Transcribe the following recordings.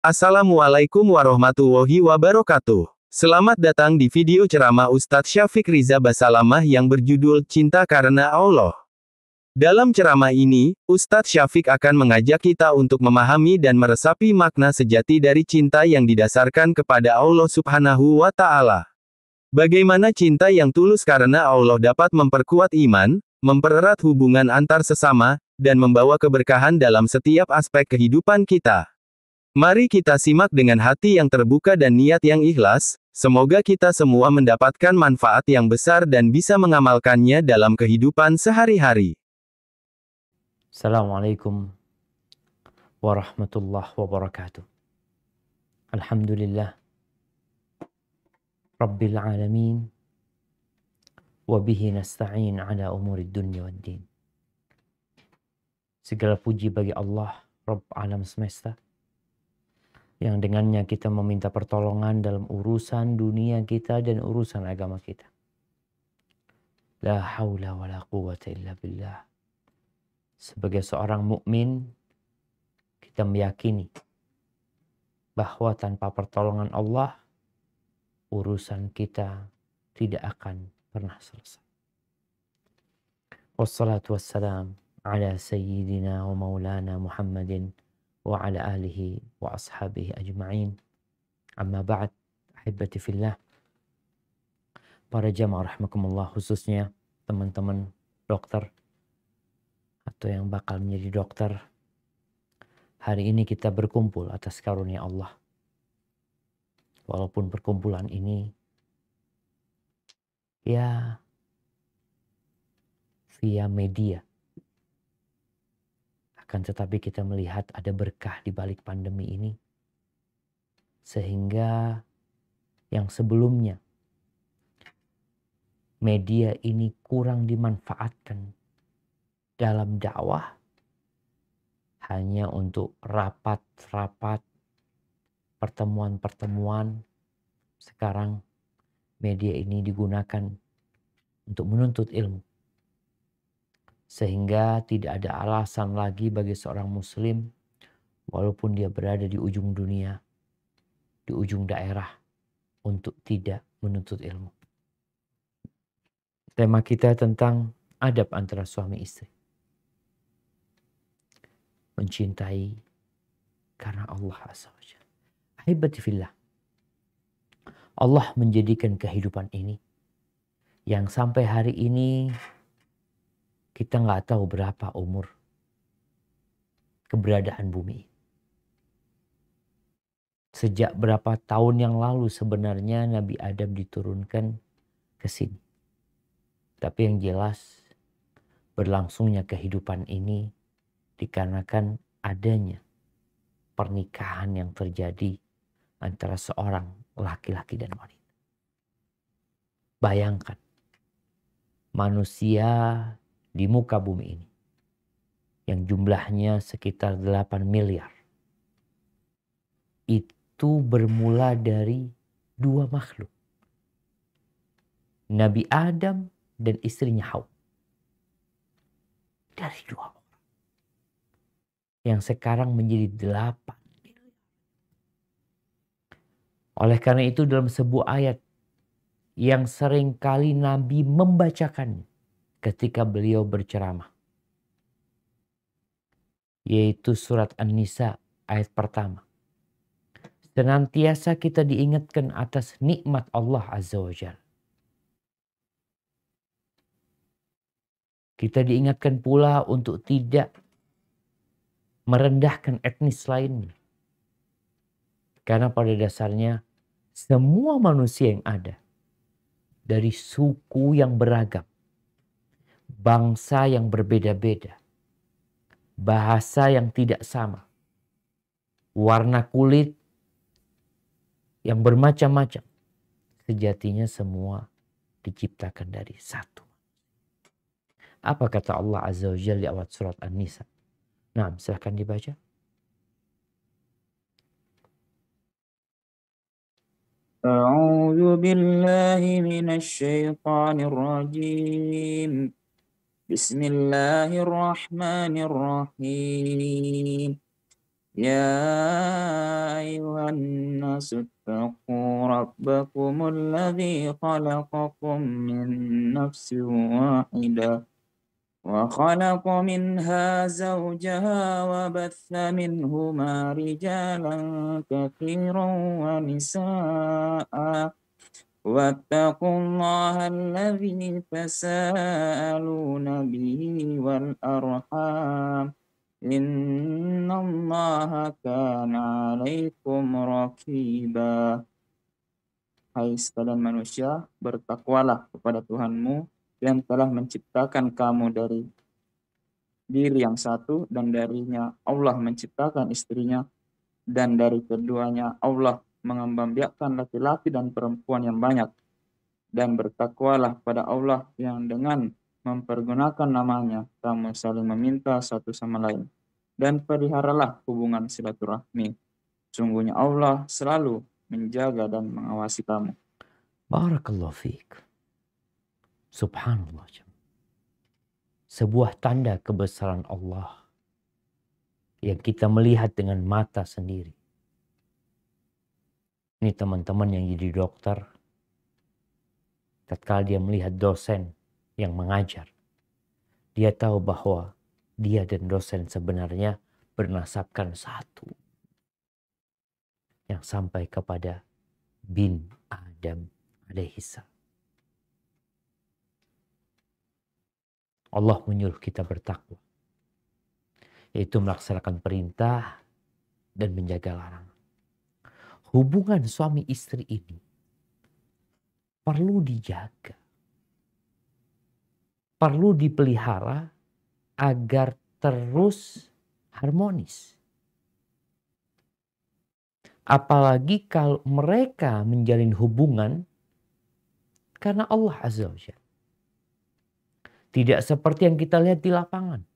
Assalamualaikum warahmatullahi wabarakatuh. Selamat datang di video ceramah Ustadz Syafiq Riza Basalamah yang berjudul Cinta Karena Allah. Dalam ceramah ini, Ustadz Syafiq akan mengajak kita untuk memahami dan meresapi makna sejati dari cinta yang didasarkan kepada Allah Subhanahu wa Ta'ala. Bagaimana cinta yang tulus karena Allah dapat memperkuat iman, mempererat hubungan antar sesama, dan membawa keberkahan dalam setiap aspek kehidupan kita. Mari kita simak dengan hati yang terbuka dan niat yang ikhlas, semoga kita semua mendapatkan manfaat yang besar dan bisa mengamalkannya dalam kehidupan sehari-hari. Assalamualaikum warahmatullahi wabarakatuh. Alhamdulillah Rabbil alamin Wabihi nasta'in ala umurid dunya wad din. Segala puji bagi Allah, Rabb alam semesta, yang dengannya kita meminta pertolongan dalam urusan dunia kita dan urusan agama kita. La haula wa la quwwata illa billah. Sebagai seorang mukmin, kita meyakini bahwa tanpa pertolongan Allah, urusan kita tidak akan pernah selesai. Wassalatu wassalam ala sayyidina wa maulana Muhammadin wa ala alihi wa ashabihi ajma'in. Amma ba'd, ahibati fillah. Para jamaah rahimakumullah, khususnya teman-teman dokter atau yang bakal menjadi dokter. Hari ini kita berkumpul atas karunia Allah. Walaupun perkumpulan ini ya via media, akan tetapi kita melihat ada berkah di balik pandemi ini, sehingga yang sebelumnya media ini kurang dimanfaatkan dalam dakwah, hanya untuk rapat-rapat, pertemuan-pertemuan. Sekarang media ini digunakan untuk menuntut ilmu. Sehingga tidak ada alasan lagi bagi seorang muslim, walaupun dia berada di ujung dunia, di ujung daerah, untuk tidak menuntut ilmu. Tema kita tentang adab antara suami istri. Mencintai karena Allah Azza wa Jalla. Ahibati fillah. Allah menjadikan kehidupan ini yang sampai hari ini kita nggak tahu berapa umur keberadaan bumi. Sejak berapa tahun yang lalu sebenarnya Nabi Adam diturunkan ke sini. Tapi yang jelas berlangsungnya kehidupan ini dikarenakan adanya pernikahan yang terjadi antara seorang laki-laki dan wanita. Bayangkan manusia di muka bumi ini yang jumlahnya sekitar 8 miliar. Itu bermula dari dua makhluk. Nabi Adam dan istrinya Hawa. Dari dua orang. Yang sekarang menjadi 8 miliar. Oleh karena itu dalam sebuah ayat yang sering kali Nabi membacakannya ketika beliau berceramah, yaitu surat An-Nisa ayat pertama. Senantiasa kita diingatkan atas nikmat Allah Azza wa Jalla. Kita diingatkan pula untuk tidak merendahkan etnis lainnya. Karena pada dasarnya semua manusia yang ada, dari suku yang beragam, bangsa yang berbeda-beda, bahasa yang tidak sama, warna kulit yang bermacam-macam, sejatinya semua diciptakan dari satu. Apa kata Allah Azza wa Jalla di awal surat An-Nisa? Nah, silahkan dibaca. أعوذ بالله من الشيطان الرجيم بسم الله الرحمن الرحيم يا أيها الناس اتقوا ربكم الذي خلقكم من نفس واحدة وخلق منها زوجها وبث منهما رجالا كثيرا ونساء واتقوا الله الذي تساءلون به والأرحام إن الله كان عليكم رقيبا. Hai sekalian manusia, bertakwalah kepada Tuhanmu yang telah menciptakan kamu dari diri yang satu, dan darinya Allah menciptakan istrinya, dan dari keduanya Allah mengembangbiakkan laki-laki dan perempuan yang banyak. Dan bertakwalah pada Allah yang dengan mempergunakan namanya kamu saling meminta satu sama lain. Dan peliharalah hubungan silaturahmi. Sungguhnya Allah selalu menjaga dan mengawasi kamu. Barakallahu fiik. Subhanallah. Sebuah tanda kebesaran Allah yang kita melihat dengan mata sendiri. Ini teman-teman yang jadi dokter, tatkala dia melihat dosen yang mengajar, dia tahu bahwa dia dan dosen sebenarnya bernasabkan satu, yang sampai kepada bin Adam alaihissalam. Allah menyuruh kita bertakwa, yaitu melaksanakan perintah dan menjaga larangan. Hubungan suami istri ini perlu dijaga, perlu dipelihara agar terus harmonis. Apalagi kalau mereka menjalin hubungan karena Allah Azza wa Jalla. Tidak seperti yang kita lihat di lapangan.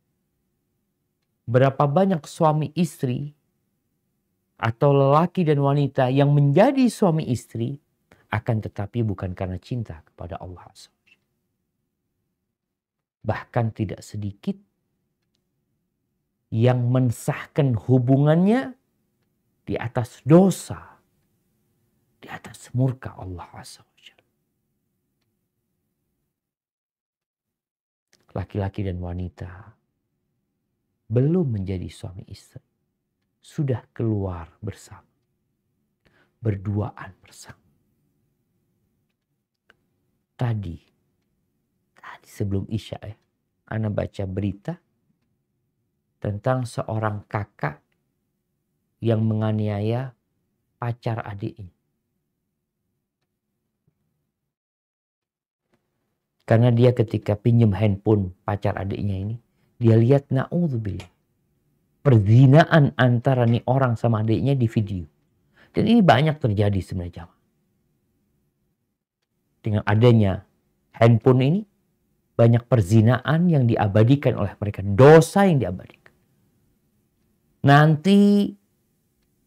Berapa banyak suami istri atau lelaki dan wanita yang menjadi suami istri akan tetapi bukan karena cinta kepada Allah Azza wa Jalla. Bahkan tidak sedikit yang mensahkan hubungannya di atas dosa, di atas murka Allah Azza wa Jalla. Laki-laki dan wanita belum menjadi suami istri, sudah keluar bersama, berduaan bersama. Tadi sebelum Isya ya, ana baca berita tentang seorang kakak yang menganiaya pacar adiknya. Karena dia ketika pinjam handphone pacar adiknya ini, dia lihat na'udzubillah, perzinaan antara nih orang sama adiknya di video. Dan ini banyak terjadi sebenarnya. Dengan adanya handphone ini, banyak perzinaan yang diabadikan oleh mereka. Dosa yang diabadikan. Nanti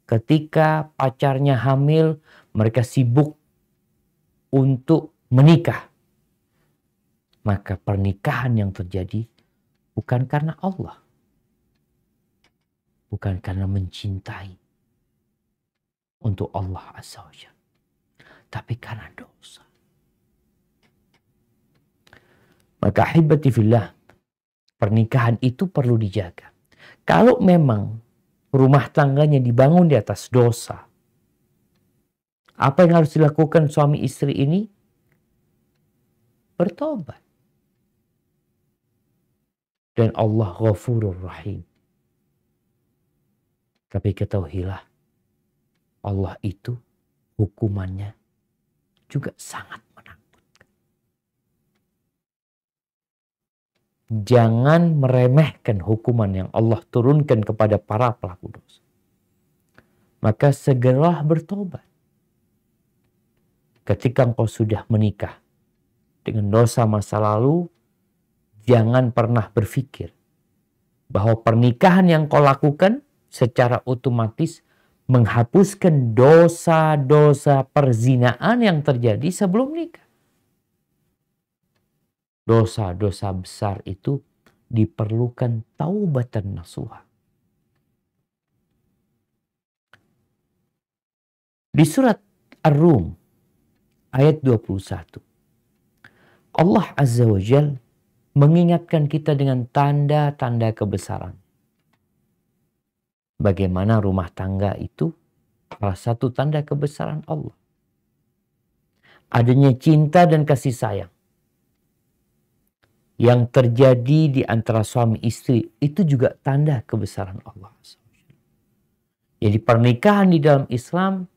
ketika pacarnya hamil, mereka sibuk untuk menikah. Maka pernikahan yang terjadi bukan karena Allah. Bukan karena mencintai untuk Allah Azza wa Jalla. Tapi karena dosa. Maka ahibati fillah, pernikahan itu perlu dijaga. Kalau memang rumah tangganya dibangun di atas dosa, apa yang harus dilakukan suami istri ini? Bertobat. Dan Allah Ghafurur Rahim. Tapi ketahuilah, Allah itu hukumannya juga sangat menakutkan. Jangan meremehkan hukuman yang Allah turunkan kepada para pelaku dosa. Maka segeralah bertobat. Ketika engkau sudah menikah dengan dosa masa lalu, jangan pernah berpikir bahwa pernikahan yang kau lakukan secara otomatis menghapuskan dosa-dosa perzinaan yang terjadi sebelum nikah. Dosa-dosa besar itu diperlukan taubatan nasuha. Di surat Ar-Rum ayat 21. Allah Azza wa Jal mengingatkan kita dengan tanda-tanda kebesaran. Bagaimana rumah tangga itu salah satu tanda kebesaran Allah. Adanya cinta dan kasih sayang yang terjadi di antara suami istri itu juga tanda kebesaran Allah. Jadi pernikahan di dalam Islam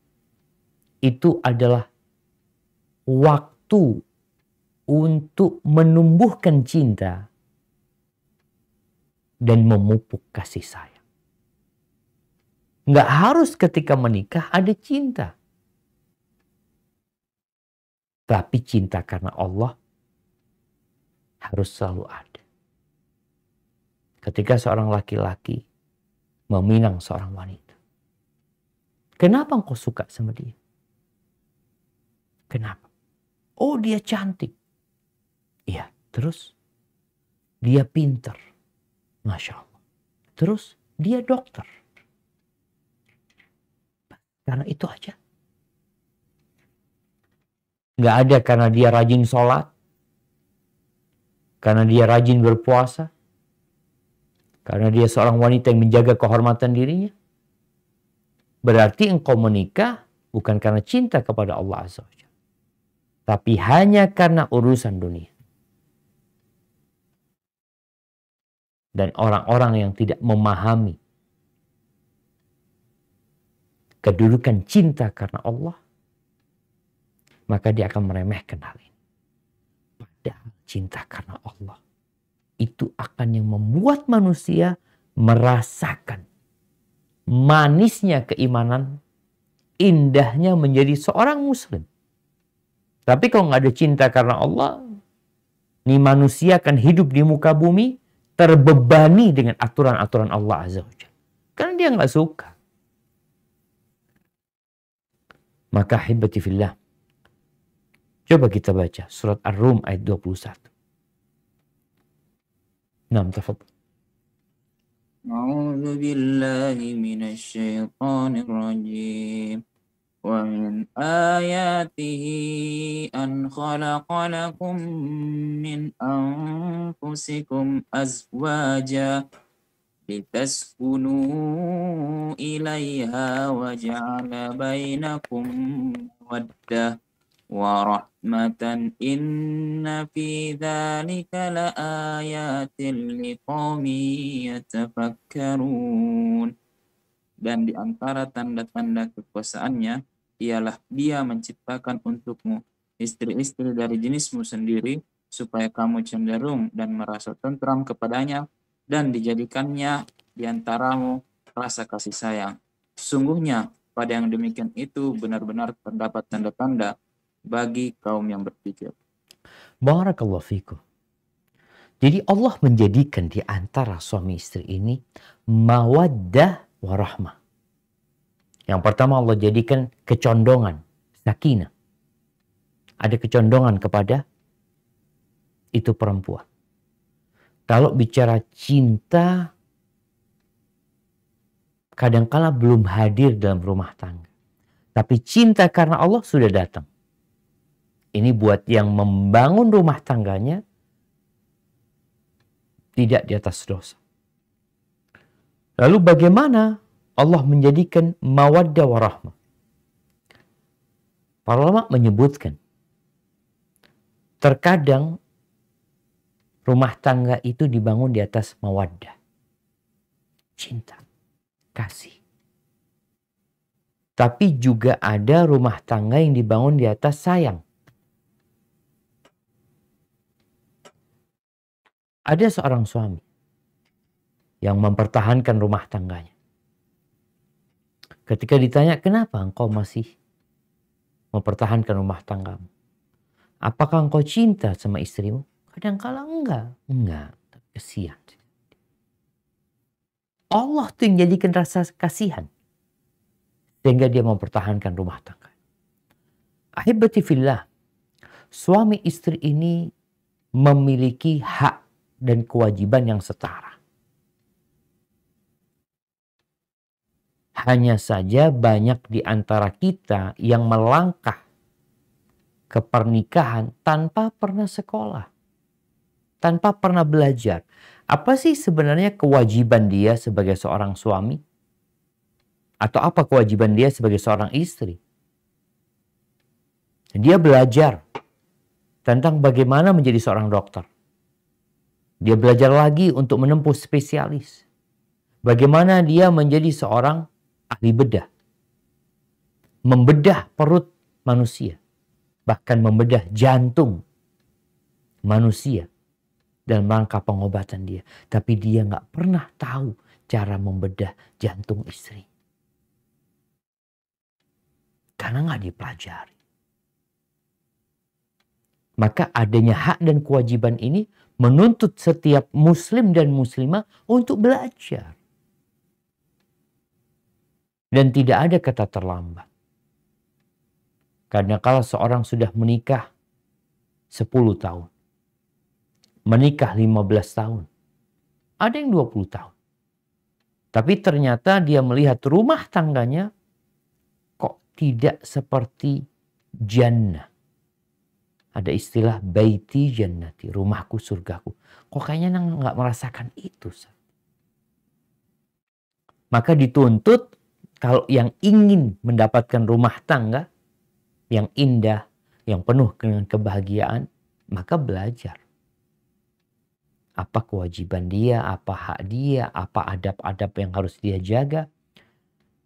itu adalah waktu untuk menumbuhkan cinta dan memupuk kasih sayang. Nggak harus ketika menikah ada cinta. Tapi cinta karena Allah harus selalu ada. Ketika seorang laki-laki meminang seorang wanita. Kenapa engkau suka sama dia? Kenapa? Oh, dia cantik. Iya, terus dia pinter. Masya Allah. Terus dia dokter. Karena itu aja. Nggak ada karena dia rajin sholat. Karena dia rajin berpuasa. Karena dia seorang wanita yang menjaga kehormatan dirinya. Berarti engkau menikah bukan karena cinta kepada Allah Azza wa Jalla. Tapi hanya karena urusan dunia. Dan orang-orang yang tidak memahami kedudukan cinta karena Allah, maka dia akan meremehkan hal ini. Padahal cinta karena Allah itu akan yang membuat manusia merasakan manisnya keimanan, indahnya menjadi seorang muslim. Tapi kalau nggak ada cinta karena Allah, nih manusia akan hidup di muka bumi terbebani dengan aturan-aturan Allah Azza wa Jalla. Karena dia nggak suka. Maka ahibati fillah. Coba kita baca surat Ar-Rum ayat 21. Naam, tafadhal. A'udzu billahi minasy syaithanir rajim. Wa min ayatihi an khalaqa lakum min anfusikum azwaja litaskunu ilaiha wa ja'ala bainakum mawaddah wa rahmatan inna fi dzalika laayatin liqaumin yatafakkarun. Dan di antara tanda-tanda kekuasaannya ialah dia menciptakan untukmu istri-istri dari jenismu sendiri supaya kamu cenderung dan merasa tentram kepadanya, dan dijadikannya di antaramu rasa kasih sayang. Sungguhnya pada yang demikian itu benar-benar terdapat tanda-tanda bagi kaum yang berpikir. Barakallahu fikum. Jadi Allah menjadikan di antara suami istri ini mawaddah warahmah. Yang pertama Allah jadikan kecondongan, sakinah. Ada kecondongan kepada itu perempuan. Kalau bicara cinta, kadangkala belum hadir dalam rumah tangga. Tapi cinta karena Allah sudah datang. Ini buat yang membangun rumah tangganya tidak di atas dosa. Lalu bagaimana Allah menjadikan mawaddah warahmah? Para ulama menyebutkan, terkadang rumah tangga itu dibangun di atas mawaddah. Cinta, kasih. Tapi juga ada rumah tangga yang dibangun di atas sayang. Ada seorang suami yang mempertahankan rumah tangganya. Ketika ditanya, kenapa engkau masih mempertahankan rumah tanggamu? Apakah engkau cinta sama istrimu? Kadang-kala enggak, kasihan. Allah tuh yang jadikan rasa kasihan sehingga dia mempertahankan rumah tangga. Ahibati fillah, suami istri ini memiliki hak dan kewajiban yang setara. Hanya saja banyak di antara kita yang melangkah ke pernikahan tanpa pernah sekolah, tanpa pernah belajar. Apa sih sebenarnya kewajiban dia sebagai seorang suami? Atau apa kewajiban dia sebagai seorang istri? Dia belajar tentang bagaimana menjadi seorang dokter. Dia belajar lagi untuk menempuh spesialis. Bagaimana dia menjadi seorang ahli bedah. Membedah perut manusia. Bahkan membedah jantung manusia dalam rangka pengobatan dia. Tapi dia nggak pernah tahu cara membedah jantung istri. Karena nggak dipelajari. Maka adanya hak dan kewajiban ini menuntut setiap muslim dan muslimah untuk belajar. Dan tidak ada kata terlambat. Karena kalau seorang sudah menikah 10 tahun, menikah 15 tahun, ada yang 20 tahun. Tapi ternyata dia melihat rumah tangganya kok tidak seperti jannah. Ada istilah baiti jannati, rumahku surgaku. Kok kayaknya nggak merasakan itu. Maka dituntut kalau yang ingin mendapatkan rumah tangga yang indah, yang penuh dengan kebahagiaan, maka belajar. Apa kewajiban dia, apa hak dia, apa adab-adab yang harus dia jaga.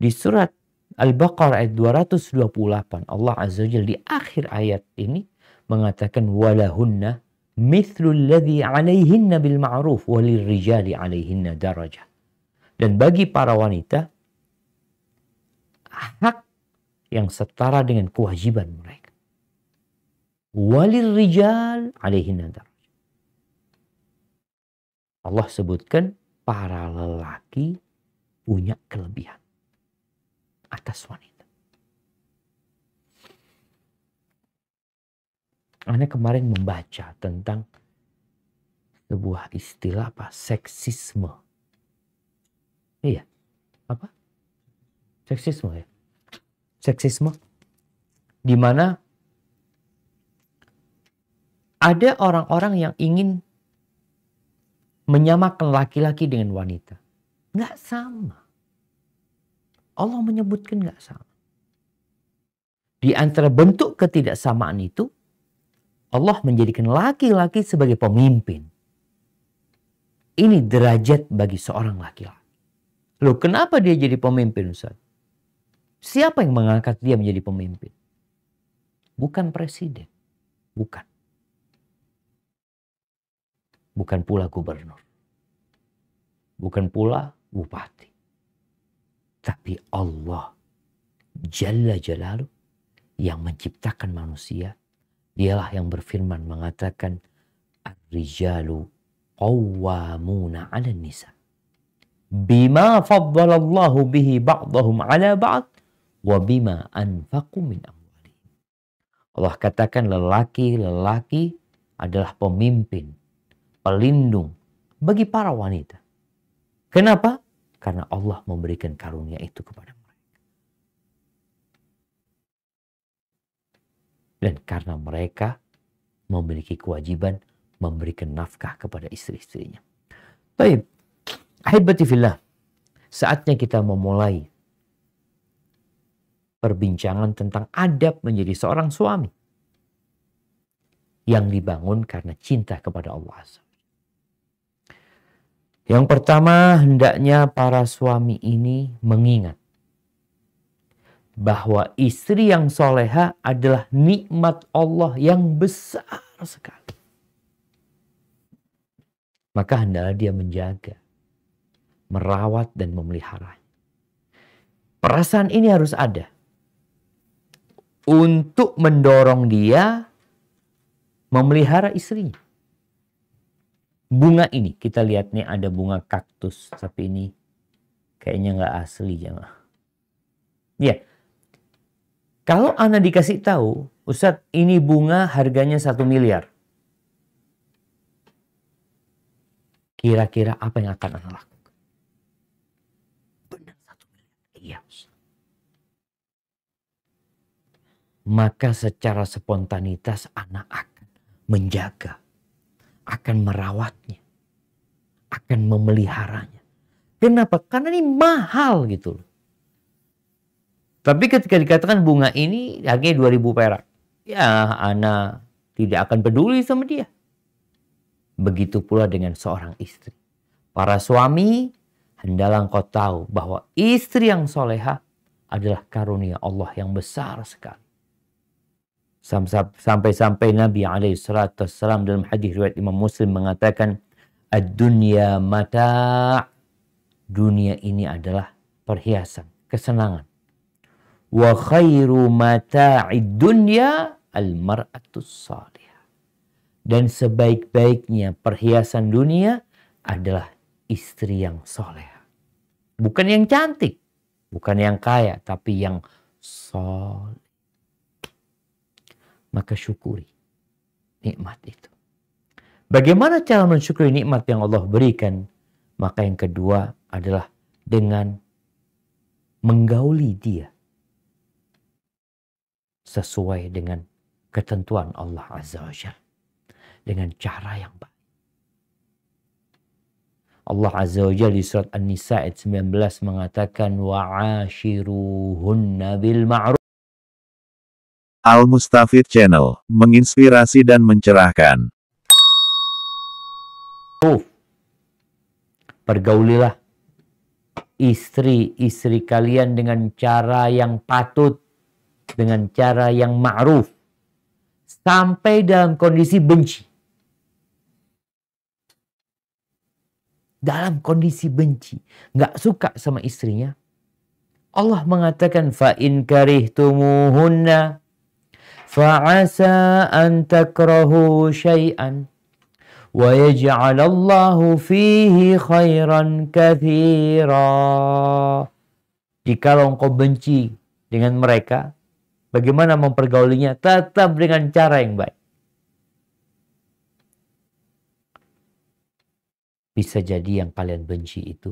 Di surat Al-Baqarah ayat 228, Allah Azza wa Jalla di akhir ayat ini mengatakan walahunna mithlul ladzi 'alaihinna bil ma'ruf walirrijali 'alaihinna darajah. Dan bagi para wanita hak yang setara dengan kewajiban mereka. Walirrijal 'alaihinna darajah. Allah sebutkan para lelaki punya kelebihan atas wanita. Anda kemarin membaca tentang sebuah istilah apa? Seksisme. Iya. Apa? Seksisme ya. Seksisme. Di mana ada orang-orang yang ingin menyamakan laki-laki dengan wanita. Nggak sama. Allah menyebutkan nggak sama. Di antara bentuk ketidaksamaan itu, Allah menjadikan laki-laki sebagai pemimpin. Ini derajat bagi seorang laki-laki. Loh, kenapa dia jadi pemimpin, Ustaz? Siapa yang mengangkat dia menjadi pemimpin? Bukan presiden. Bukan. Bukan pula gubernur. Bukan pula bupati. Tapi Allah Jalla Jalaluh yang menciptakan manusia. Dialah yang berfirman mengatakan ar-rijalu qawwamuna 'alan nisa. Bima faddalallahu bihi ba'dahum 'ala ba'd wa bima anfaqu min amwalihim. Allah katakan lelaki adalah pemimpin, pelindung bagi para wanita. Kenapa? Karena Allah memberikan karunia itu kepada mereka. Dan karena mereka memiliki kewajiban memberikan nafkah kepada istri-istrinya. Baik, ahibati fillah, saatnya kita memulai perbincangan tentang adab menjadi seorang suami yang dibangun karena cinta kepada Allah. Yang pertama, hendaknya para suami ini mengingat bahwa istri yang soleha adalah nikmat Allah yang besar sekali. Maka hendaklah dia menjaga, merawat dan memelihara. Perasaan ini harus ada untuk mendorong dia memelihara istrinya. Bunga ini, kita lihat nih ada bunga kaktus, tapi ini kayaknya nggak asli jemaah. Ya, kalau Anda dikasih tahu, Ustadz ini bunga harganya 1 miliar. Kira-kira apa yang akan Anda lakukan? Benar 1 miliar. Iya. maka secara spontanitas anak akan menjaga, akan merawatnya, akan memeliharanya. Kenapa? Karena ini mahal gitu loh. Tapi ketika dikatakan bunga ini harganya 2.000 perak, ya anak tidak akan peduli sama dia. Begitu pula dengan seorang istri. Para suami, hendaklah engkau tahu bahwa istri yang soleha adalah karunia Allah yang besar sekali. Sampai-sampai Nabi SAW dalam hadis riwayat Imam Muslim mengatakan, ad-dunya mata', dunia ini adalah perhiasan, kesenangan. Wa khairu mata'id dunya al-mar'atus salihah. Dan sebaik-baiknya perhiasan dunia adalah istri yang soleh. Bukan yang cantik, bukan yang kaya, tapi yang soleh. Maka syukuri nikmat itu. Bagaimana cara mensyukuri nikmat yang Allah berikan? Maka yang kedua adalah dengan menggauli dia sesuai dengan ketentuan Allah Azza wa Jalla, dengan cara yang baik. Allah Azza wa Jalla di surat An-Nisa ayat 19 mengatakan wa'ashiruhunna bil ma'ruf. Al-Mustafid Channel, menginspirasi dan mencerahkan. Pergaulilah istri-istri kalian dengan cara yang patut, dengan cara yang ma'ruf, sampai dalam kondisi benci. Dalam kondisi benci, nggak suka sama istrinya, Allah mengatakan fa in karihtumuhunna fa'asa an takrahu syai'an wa yaj'alallahu fihi khairan katsira. Jikalau engkau benci dengan mereka, bagaimana mempergaulinya? Tetap dengan cara yang baik. Bisa jadi yang kalian benci itu,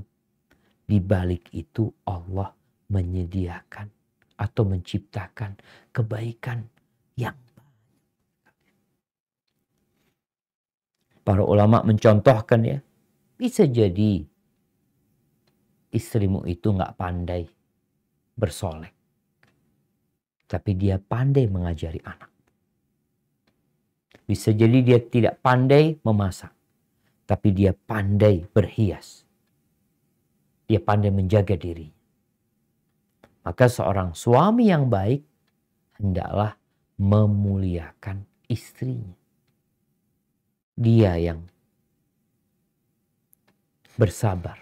di balik itu Allah menyediakan atau menciptakan kebaikan yang banyak. Para ulama mencontohkan ya, bisa jadi istrimu itu nggak pandai bersolek, tapi dia pandai mengajari anak. Bisa jadi dia tidak pandai memasak, tapi dia pandai berhias. Dia pandai menjaga diri. Maka seorang suami yang baik hendaklah memuliakan istrinya. Dia yang bersabar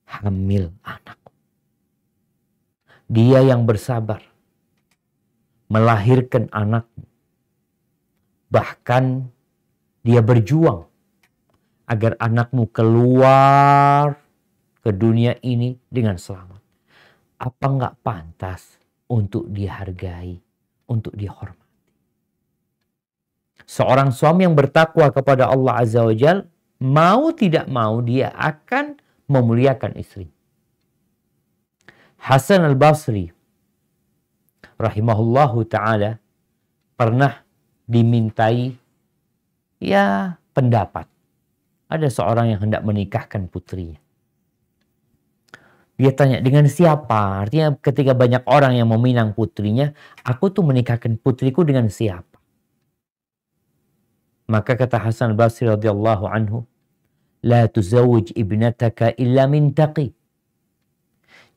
hamil anak. Dia yang bersabar melahirkan anaknya. Bahkan dia berjuang agar anakmu keluar ke dunia ini dengan selamat. Apa enggak pantas untuk dihargai, untuk dihormati? Seorang suami yang bertakwa kepada Allah Azza wa Jalla, mau tidak mau dia akan memuliakan istri. Hasan al-Basri rahimahullahu ta'ala pernah dimintai pendapat. Ada seorang yang hendak menikahkan putrinya. Dia tanya, dengan siapa? Artinya ketika banyak orang yang meminang putrinya, aku tuh menikahkan putriku dengan siapa? Maka kata Hasan al-Basri radhiyallahu anhu, la tuzawwij ibnataka illa min taqi.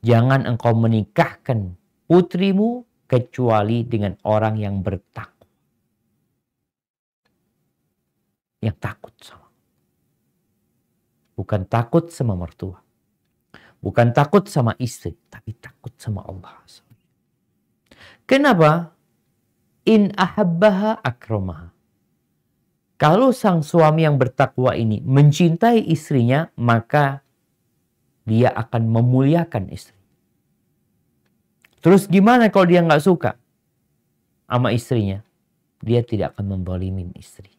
Jangan engkau menikahkan putrimu kecuali dengan orang yang bertakwa. Yang takut sama. Bukan takut sama mertua. Bukan takut sama istri, tapi takut sama Allah. Kenapa? In ahabbaha akramaha. Kalau sang suami yang bertakwa ini mencintai istrinya, maka dia akan memuliakan istri. Terus gimana kalau dia nggak suka sama istrinya? Dia tidak akan membolimin istri.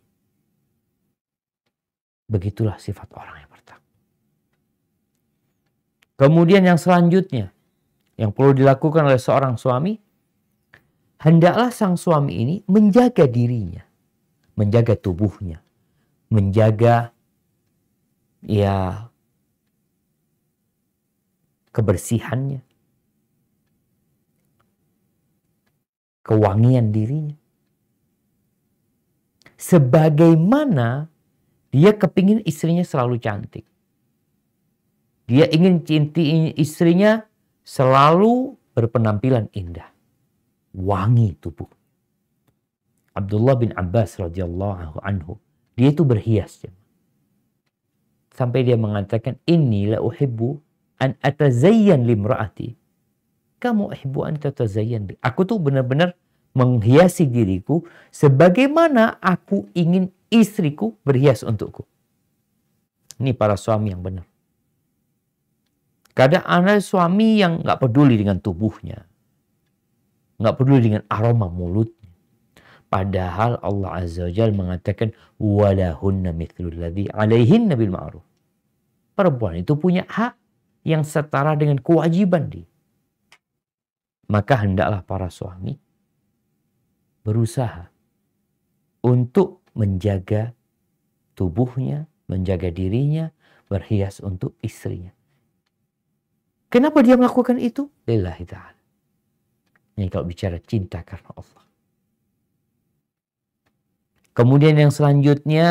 Begitulah sifat orang yang bertakwa. Kemudian yang selanjutnya, yang perlu dilakukan oleh seorang suami, hendaklah sang suami ini menjaga dirinya, menjaga tubuhnya, menjaga ya kebersihannya, kewangian dirinya. Sebagaimana dia kepingin istrinya selalu cantik. Dia ingin istrinya selalu berpenampilan indah. Wangi tubuh. Abdullah bin Abbas radhiyallahu anhu, dia itu berhias. Sampai dia mengatakan, inni la uhibbu an atazayyan limraati. Kamu uhibbu an tatazayyan. Aku tuh benar-benar menghiasi diriku sebagaimana aku ingin istriku berhias untukku. Ini para suami yang benar. Kadang ada suami yang nggak peduli dengan tubuhnya, nggak peduli dengan aroma mulutnya. Padahal Allah Azza wa Jalla mengatakan walahunna mithlul ladzi 'alaihinna bil ma'ruf. Perempuan itu punya hak yang setara dengan kewajiban dia. Maka hendaklah para suami berusaha untuk menjaga tubuhnya, menjaga dirinya, berhias untuk istrinya. Kenapa dia melakukan itu? Lillahi ta'ala. Ini kalau bicara cinta karena Allah. Kemudian yang selanjutnya,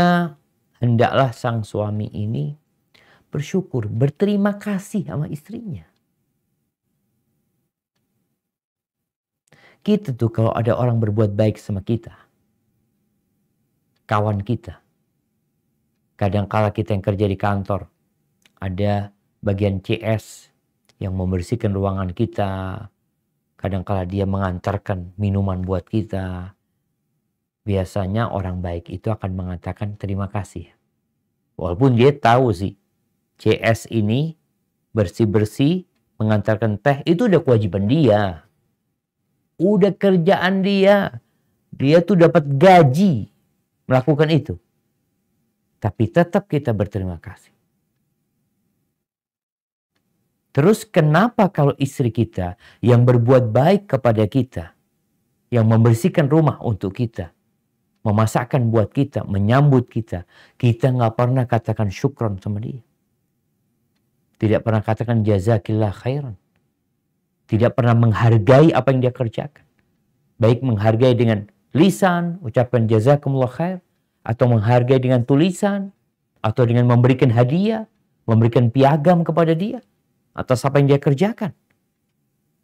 hendaklah sang suami ini bersyukur, berterima kasih sama istrinya. Kita tuh kalau ada orang berbuat baik sama kita, kawan kita, kadangkala kita yang kerja di kantor, ada bagian CS yang membersihkan ruangan kita, kadangkala dia mengantarkan minuman buat kita. Biasanya orang baik itu akan mengatakan terima kasih. Walaupun dia tahu sih, CS ini bersih-bersih, mengantarkan teh, itu udah kewajiban dia. Udah kerjaan dia. Dia tuh dapat gaji melakukan itu. Tapi tetap kita berterima kasih. Terus kenapa kalau istri kita yang berbuat baik kepada kita, yang membersihkan rumah untuk kita, memasakkan buat kita, menyambut kita, kita nggak pernah katakan syukron sama dia. Tidak pernah katakan jazakillah khairan. Tidak pernah menghargai apa yang dia kerjakan. Baik menghargai dengan lisan, ucapan jazakumullah khair, atau menghargai dengan tulisan, atau dengan memberikan hadiah, memberikan piagam kepada dia atas apa yang dia kerjakan.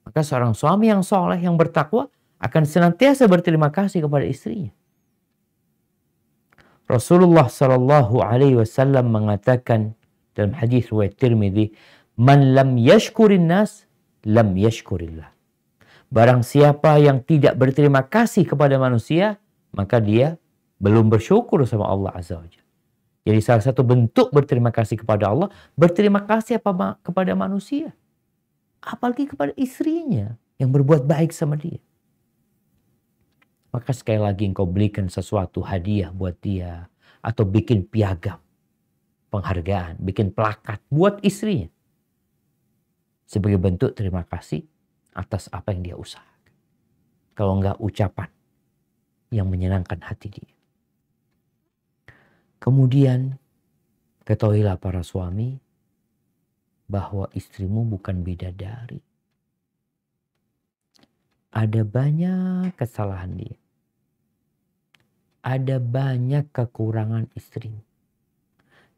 Maka seorang suami yang soleh, yang bertakwa, akan senantiasa berterima kasih kepada istrinya. Rasulullah Shallallahu Alaihi Wasallam mengatakan dalam hadis riwayat Tirmidzi, "Man lam yashkurin nas, lam yashkurillah." Barang siapa yang tidak berterima kasih kepada manusia, maka dia belum bersyukur sama Allah Azza wa Jalla. Jadi salah satu bentuk berterima kasih kepada Allah, berterima kasih kepada manusia. Apalagi kepada istrinya yang berbuat baik sama dia. Maka sekali lagi engkau belikan sesuatu hadiah buat dia. Atau bikin piagam penghargaan, bikin plakat buat istrinya. Sebagai bentuk terima kasih atas apa yang dia usahakan. Kalau enggak ucapan yang menyenangkan hati dia. Kemudian ketahuilah para suami bahwa istrimu bukan bidadari. Ada banyak kesalahan dia. Ada banyak kekurangan istrimu.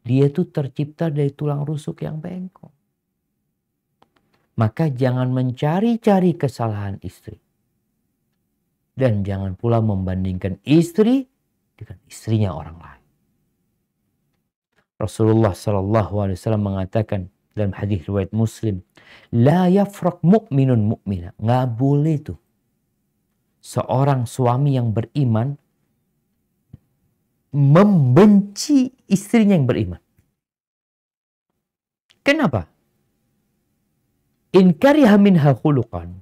Dia tuh tercipta dari tulang rusuk yang bengkok. Maka jangan mencari-cari kesalahan istri. Dan jangan pula membandingkan istri dengan istrinya orang lain. Rasulullah SAW mengatakan dalam hadis riwayat Muslim, la yafraq mu'minun mu'mina. Nggak boleh tuh seorang suami yang beriman membenci istrinya yang beriman. Kenapa? In kariha minha khuluqan.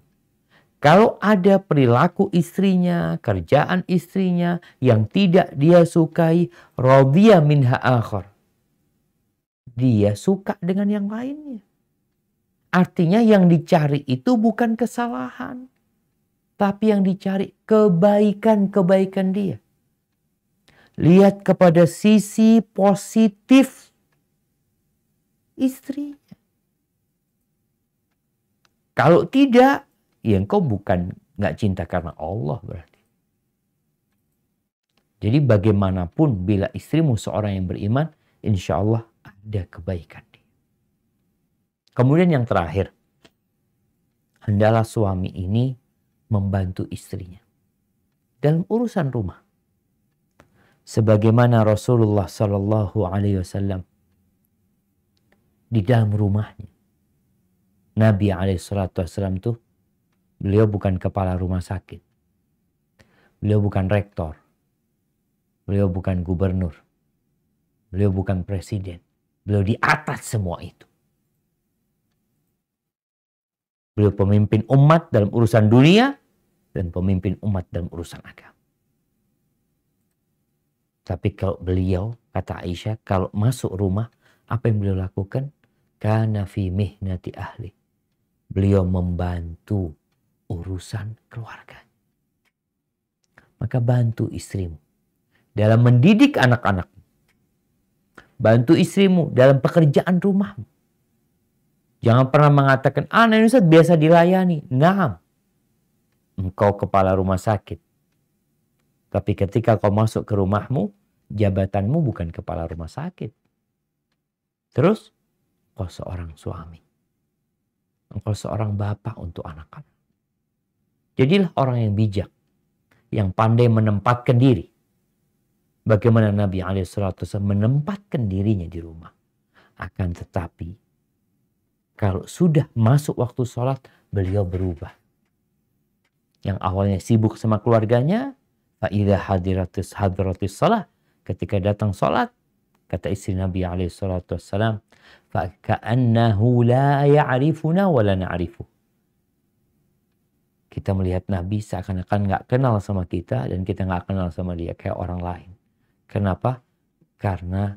Kalau ada perilaku istrinya, kerjaan istrinya yang tidak dia sukai, radhiya minha akhar. Dia suka dengan yang lainnya. Artinya yang dicari itu bukan kesalahan. Tapi yang dicari kebaikan-kebaikan dia. Lihat kepada sisi positif istrinya. Kalau tidak, ya engkau bukan nggak cinta karena Allah berarti. Jadi bagaimanapun bila istrimu seorang yang beriman, insya Allah ada kebaikan dia. Kemudian yang terakhir, hendaklah suami ini membantu istrinya dalam urusan rumah. Sebagaimana Rasulullah Sallallahu Alaihi Wasallam di dalam rumahnya, Nabi Alaihissalam tuh beliau bukan kepala rumah sakit, beliau bukan rektor, beliau bukan gubernur, beliau bukan presiden, beliau di atas semua itu. Beliau pemimpin umat dalam urusan dunia dan pemimpin umat dalam urusan agama. Tapi kalau beliau, kata Aisyah, kalau masuk rumah, apa yang beliau lakukan? Kana fi mihnati ahli. Beliau membantu urusan keluarga. Maka bantu istrimu dalam mendidik anak-anak. Bantu istrimu dalam pekerjaan rumahmu. Jangan pernah mengatakan, Nenek Ustaz biasa dilayani. Naam. Engkau kepala rumah sakit. Tapi ketika kau masuk ke rumahmu, jabatanmu bukan kepala rumah sakit. Terus, kau seorang suami. Engkau seorang bapak untuk anak-anak. Jadilah orang yang bijak. Yang pandai menempatkan diri. Bagaimana Nabi SAW menempatkan dirinya di rumah. Akan tetapi, kalau sudah masuk waktu sholat, beliau berubah. Yang awalnya sibuk sama keluarganya, fa'idha hadiratis salah. Ketika datang sholat, kata istri Nabi SAW, fa'ka'annahu la ya'rifuna wa la na'rifu. Kita melihat Nabi seakan-akan gak kenal sama kita dan kita gak kenal sama dia kayak orang lain. Kenapa? Karena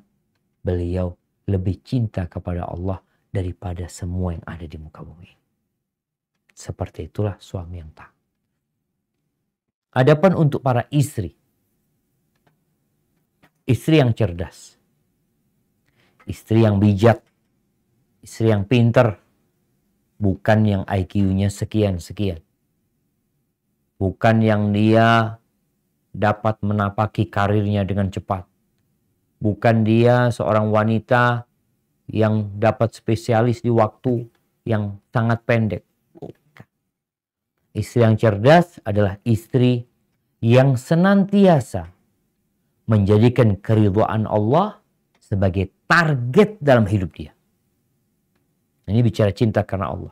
beliau lebih cinta kepada Allah daripada semua yang ada di muka bumi. Seperti itulah suami yang taat. Adapun untuk para istri. Istri yang cerdas. Istri yang bijak. Istri yang pinter. Bukan yang IQ-nya sekian-sekian. Bukan yang dia dapat menapaki karirnya dengan cepat. Bukan dia seorang wanita yang dapat spesialis di waktu yang sangat pendek. Istri yang cerdas adalah istri yang senantiasa menjadikan keridhaan Allah sebagai target dalam hidup dia. Ini bicara cinta karena Allah.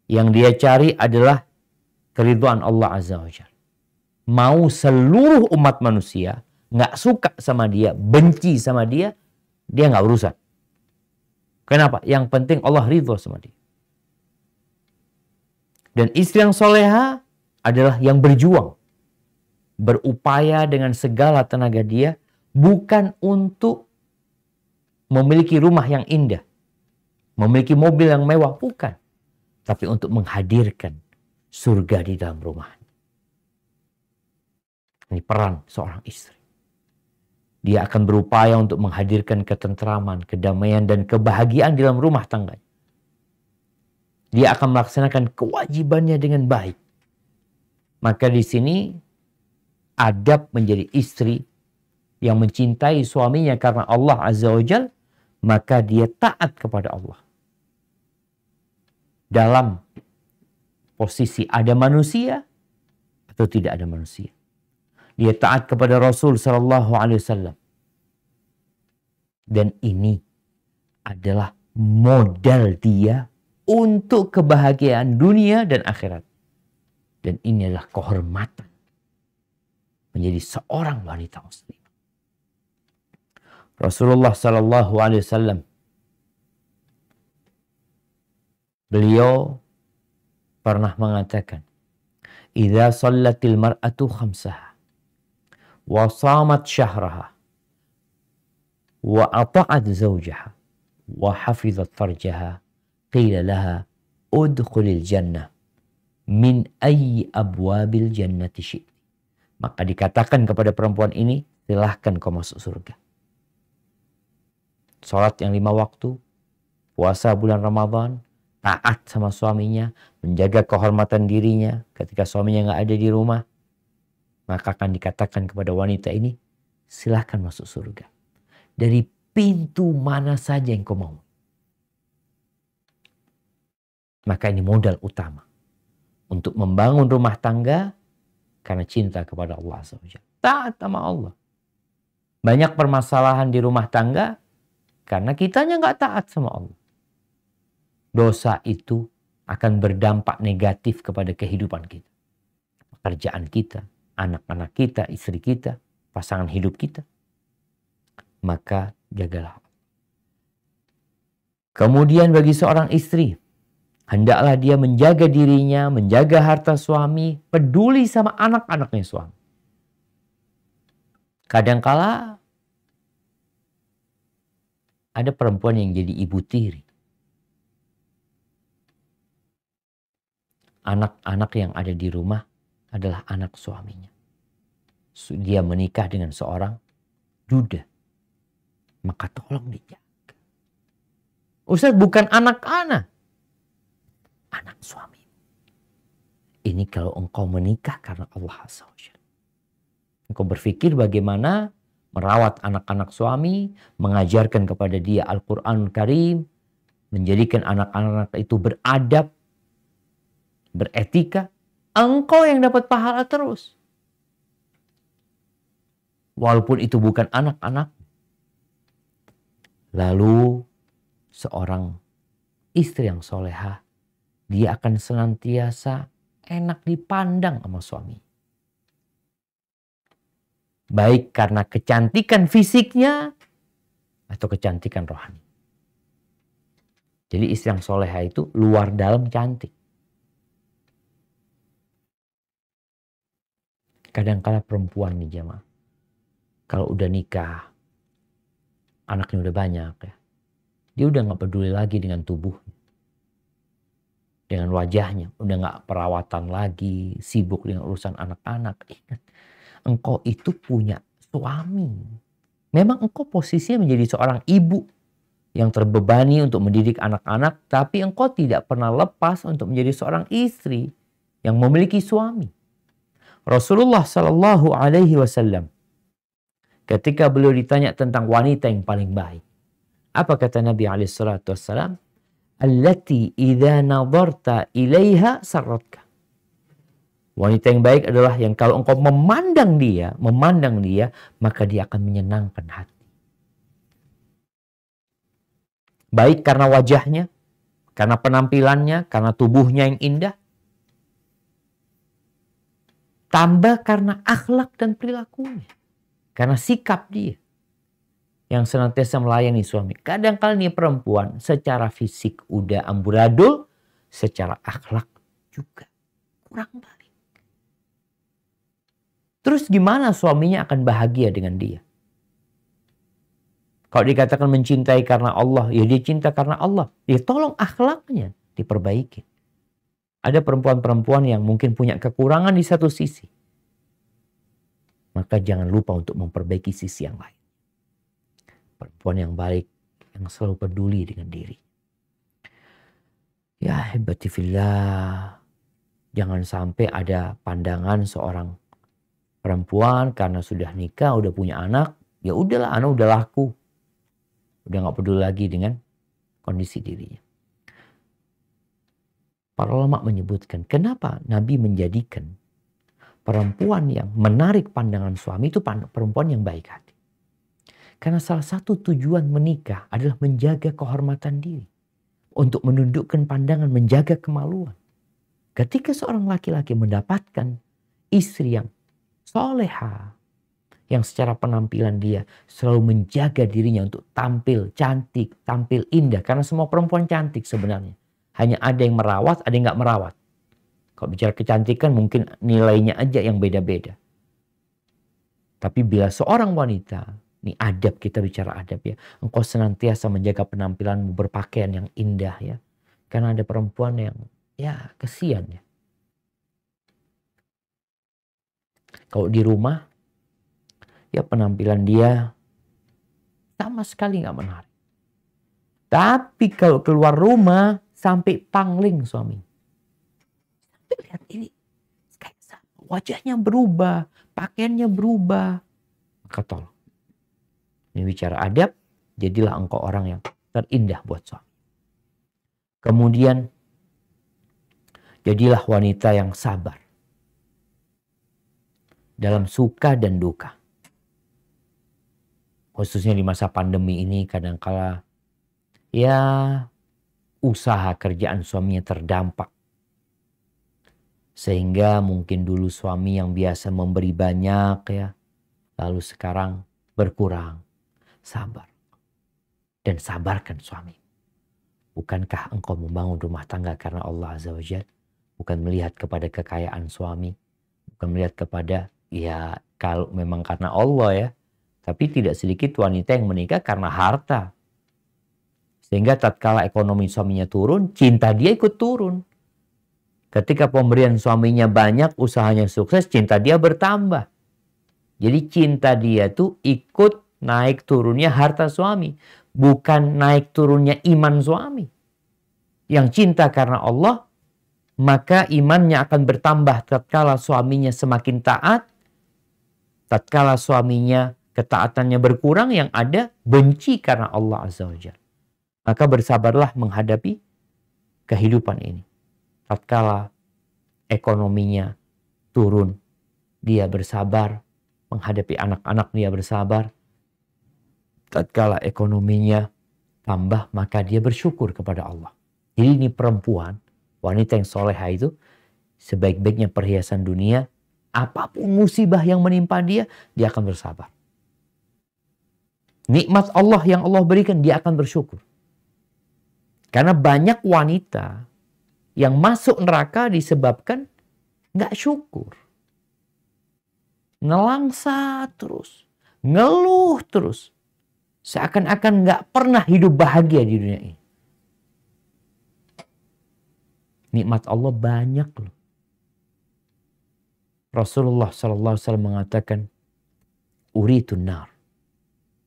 Yang dia cari adalah keridhaan Allah Azza wa Jalla. Mau seluruh umat manusia nggak suka sama dia, benci sama dia, dia nggak urusan. Kenapa? Yang penting Allah ridho sama dia. Dan istri yang soleha adalah yang berjuang. Berupaya dengan segala tenaga dia. Bukan untuk memiliki rumah yang indah. Memiliki mobil yang mewah. Bukan. Tapi untuk menghadirkan surga di dalam rumah. Ini peran seorang istri. Dia akan berupaya untuk menghadirkan ketentraman, kedamaian, dan kebahagiaan di dalam rumah tangga. Dia akan melaksanakan kewajibannya dengan baik. Maka di sini adab menjadi istri yang mencintai suaminya karena Allah Azza wa Jalla, maka dia taat kepada Allah. Dalam posisi ada manusia atau tidak ada manusia. Dia taat kepada Rasul Sallallahu Alaihi Wasallam. Dan ini adalah modal dia untuk kebahagiaan dunia dan akhirat. Dan ini adalah kehormatan menjadi seorang wanita muslim. Rasulullah Sallallahu Alaihi Wasallam, beliau pernah mengatakan, "Idza shallatil mar'atu khamsaha wa shamat syahraha wa ata'at zawjaha wa hafizat farjaha qila laha udkhulil jannah min ayyi abwabil jannati syi'ti. Maka dikatakan kepada perempuan ini, silahkan kau masuk surga. Sholat yang 5 waktu, puasa bulan Ramadan, taat sama suaminya, menjaga kehormatan dirinya ketika suaminya nggak ada di rumah, maka akan dikatakan kepada wanita ini, silahkan masuk surga. Dari pintu mana saja yang kau mau. Maka ini modal utama untuk membangun rumah tangga karena cinta kepada Allah SWT. Taat sama Allah. Banyak permasalahan di rumah tangga karena kitanya nggak taat sama Allah. Dosa itu akan berdampak negatif kepada kehidupan kita. Pekerjaan kita, anak-anak kita, istri kita, pasangan hidup kita. Maka jagalah. Kemudian bagi seorang istri, hendaklah dia menjaga dirinya, menjaga harta suami, peduli sama anak-anaknya suami. Kadangkala ada perempuan yang jadi ibu tiri. Anak-anak yang ada di rumah adalah anak suaminya. Dia menikah dengan seorang duda. Maka tolong dijaga. Ustaz, bukan anak-anak. Anak suami. Ini kalau engkau menikah karena Allah SWT. Engkau berpikir bagaimana merawat anak-anak suami, mengajarkan kepada dia Al-Quran Karim, menjadikan anak-anak itu beradab, beretika. Engkau yang dapat pahala terus. Walaupun itu bukan anak-anak. Lalu seorang istri yang solehah, dia akan senantiasa enak dipandang sama suami. Baik karena kecantikan fisiknya atau kecantikan rohani. Jadi istri yang solehah itu luar dalam cantik. Kadang-kala perempuan nih jemaah, kalau udah nikah, anaknya udah banyak ya, dia udah gak peduli lagi dengan tubuhnya, dengan wajahnya, udah gak perawatan lagi, sibuk dengan urusan anak-anak. Ingat, engkau itu punya suami. Memang engkau posisinya menjadi seorang ibu yang terbebani untuk mendidik anak-anak, tapi engkau tidak pernah lepas untuk menjadi seorang istri yang memiliki suami. Rasulullah Sallallahu Alaihi Wasallam ketika beliau ditanya tentang wanita yang paling baik, apa kata Nabi Alaihi Wasallam? Allati idza nadarta ilaiha sarratka. Wanita yang baik adalah yang kalau engkau memandang dia, maka dia akan menyenangkan hati. Baik karena wajahnya, karena penampilannya, karena tubuhnya yang indah. Tambah karena akhlak dan perilakunya. Karena sikap dia. Yang senantiasa melayani suami. Kadang-kadang nih perempuan secara fisik udah amburadul. Secara akhlak juga kurang baik. Terus gimana suaminya akan bahagia dengan dia? Kalau dikatakan mencintai karena Allah. Ya dia cinta karena Allah. Ya tolong akhlaknya diperbaiki. Ada perempuan-perempuan yang mungkin punya kekurangan di satu sisi. Maka jangan lupa untuk memperbaiki sisi yang lain. Perempuan yang baik, yang selalu peduli dengan diri. Ya hebati fillah. Jangan sampai ada pandangan seorang perempuan karena sudah nikah, udah punya anak. Ya udahlah, anak udah laku. Udah gak peduli lagi dengan kondisi dirinya. Para ulama menyebutkan kenapa Nabi menjadikan perempuan yang menarik pandangan suami itu perempuan yang baik hati. Karena salah satu tujuan menikah adalah menjaga kehormatan diri. Untuk menundukkan pandangan, menjaga kemaluan. Ketika seorang laki-laki mendapatkan istri yang soleha, yang secara penampilan dia selalu menjaga dirinya untuk tampil cantik, tampil indah. Karena semua perempuan cantik sebenarnya. Hanya ada yang merawat, ada yang gak merawat. Kalau bicara kecantikan mungkin nilainya aja yang beda-beda. Tapi bila seorang wanita, ini adab, kita bicara adab ya. Engkau senantiasa menjaga penampilanmu, berpakaian yang indah ya. Karena ada perempuan yang ya kesian ya. Kalau di rumah, ya penampilan dia sama sekali nggak menarik. Tapi kalau keluar rumah, sampai pangling suami. Lihat ini, kayak wajahnya berubah, pakaiannya berubah. Maka tolong. Ini bicara adab, jadilah engkau orang yang terindah buat suami. Kemudian, jadilah wanita yang sabar. Dalam suka dan duka. Khususnya di masa pandemi ini kadangkala ya usaha kerjaan suaminya terdampak. Sehingga mungkin dulu suami yang biasa memberi banyak ya, lalu sekarang berkurang. Sabar. Dan sabarkan suami. Bukankah engkau membangun rumah tangga karena Allah Azza wa Jalla? Bukan melihat kepada kekayaan suami. Bukan melihat kepada, ya kalau memang karena Allah ya. Tapi tidak sedikit wanita yang menikah karena harta. Sehingga tatkala ekonomi suaminya turun, cinta dia ikut turun. Ketika pemberian suaminya banyak, usahanya sukses, cinta dia bertambah. Jadi cinta dia tuh ikut naik turunnya harta suami. Bukan naik turunnya iman suami. Yang cinta karena Allah, maka imannya akan bertambah tatkala suaminya semakin taat. Tatkala suaminya ketaatannya berkurang, yang ada benci karena Allah Azza wa Jalla. Maka bersabarlah menghadapi kehidupan ini. Tatkala ekonominya turun, dia bersabar. Menghadapi anak-anak dia bersabar. Tatkala ekonominya tambah, maka dia bersyukur kepada Allah. Jadi ini perempuan, wanita yang soleha itu, sebaik-baiknya perhiasan dunia, apapun musibah yang menimpa dia akan bersabar. Nikmat Allah yang Allah berikan, dia akan bersyukur. Karena banyak wanita yang masuk neraka disebabkan nggak syukur. Nelangsa terus. Ngeluh terus. Seakan-akan nggak pernah hidup bahagia di dunia ini. Nikmat Allah banyak loh. Rasulullah SAW mengatakan, uritun nar.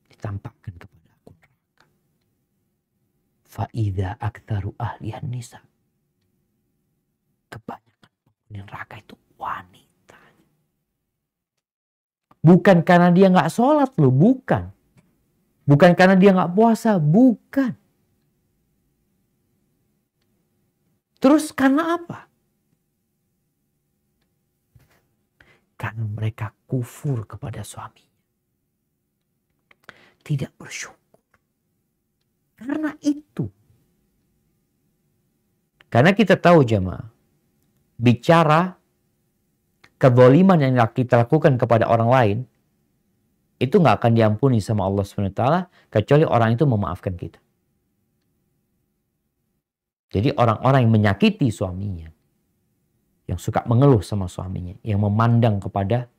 Ditampakkan kepada aku neraka. Fa'idha aktharu ahlihan nisa. Kebanyakan penghuni neraka itu wanita. Bukan karena dia nggak sholat loh, bukan. Bukan karena dia nggak puasa, bukan. Terus karena apa? Karena mereka kufur kepada suaminya. Tidak bersyukur. Karena itu. Karena kita tahu jemaah, bicara kezaliman yang kita lakukan kepada orang lain, itu nggak akan diampuni sama Allah SWT kecuali orang itu memaafkan kita. Jadi orang-orang yang menyakiti suaminya, yang suka mengeluh sama suaminya, yang memandang kepada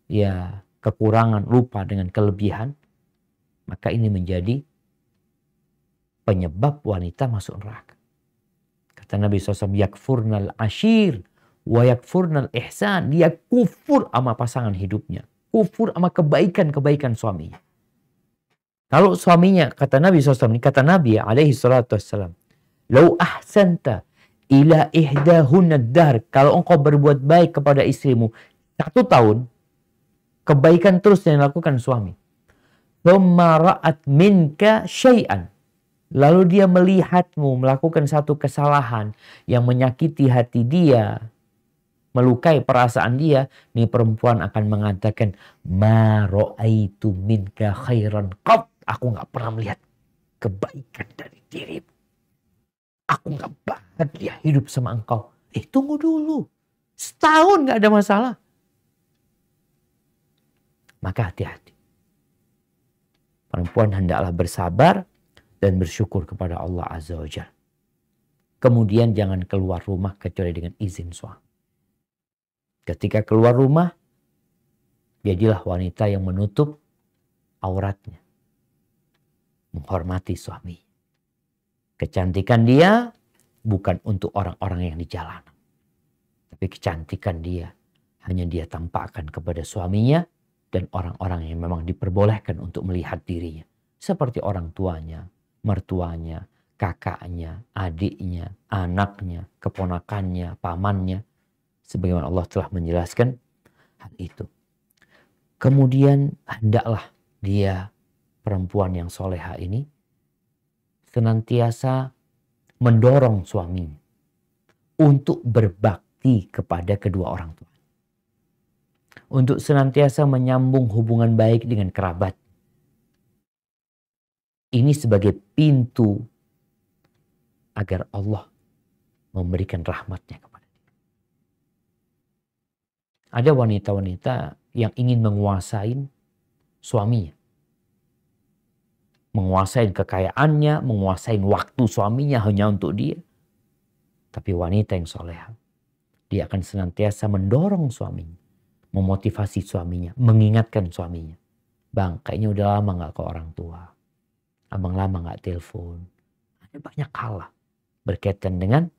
ya kekurangan, lupa dengan kelebihan, maka ini menjadi penyebab wanita masuk neraka. Kata Nabi SAW, yakfurnal ashir wa yakfurnal ihsan. Dia kufur sama pasangan hidupnya. Kufur sama kebaikan-kebaikan suaminya. Kalau suaminya, kata Nabi SAW, kata Nabi alaihi salatu wassalam, lau ahsanta ila ihdahunna dahr. Kalau engkau berbuat baik kepada istrimu 1 tahun, kebaikan terus yang dilakukan suami. Thumma ra'at minka syai'an. Lalu dia melihatmu melakukan satu kesalahan yang menyakiti hati dia, melukai perasaan dia, nih perempuan akan mengatakan, ma ra'aitu minka khairan qat. Aku nggak pernah melihat kebaikan dari dirimu. Aku nggak bahagia hidup sama engkau. Tunggu dulu. Setahun nggak ada masalah. Maka hati-hati. Perempuan hendaklah bersabar dan bersyukur kepada Allah Azza wa Jalla. Kemudian jangan keluar rumah kecuali dengan izin suami. Ketika keluar rumah, jadilah wanita yang menutup auratnya. Menghormati suami. Kecantikan dia bukan untuk orang-orang yang di jalanan. Tapi kecantikan dia hanya dia tampakkan kepada suaminya dan orang-orang yang memang diperbolehkan untuk melihat dirinya. Seperti orang tuanya, mertuanya, kakaknya, adiknya, anaknya, keponakannya, pamannya. Sebagaimana Allah telah menjelaskan hal itu. Kemudian hendaklah dia, perempuan yang soleha ini, senantiasa mendorong suaminya untuk berbakti kepada kedua orang tua. Untuk senantiasa menyambung hubungan baik dengan kerabat. Ini sebagai pintu agar Allah memberikan rahmatnya kepada dia. Ada wanita-wanita yang ingin menguasai suaminya. Menguasai kekayaannya, menguasai waktu suaminya hanya untuk dia. Tapi wanita yang soleha, dia akan senantiasa mendorong suaminya, memotivasi suaminya, mengingatkan suaminya. Bang, kayaknya udah lama gak ke orang tua. Abang lama gak telepon. Ada banyak hal lah berkaitan dengan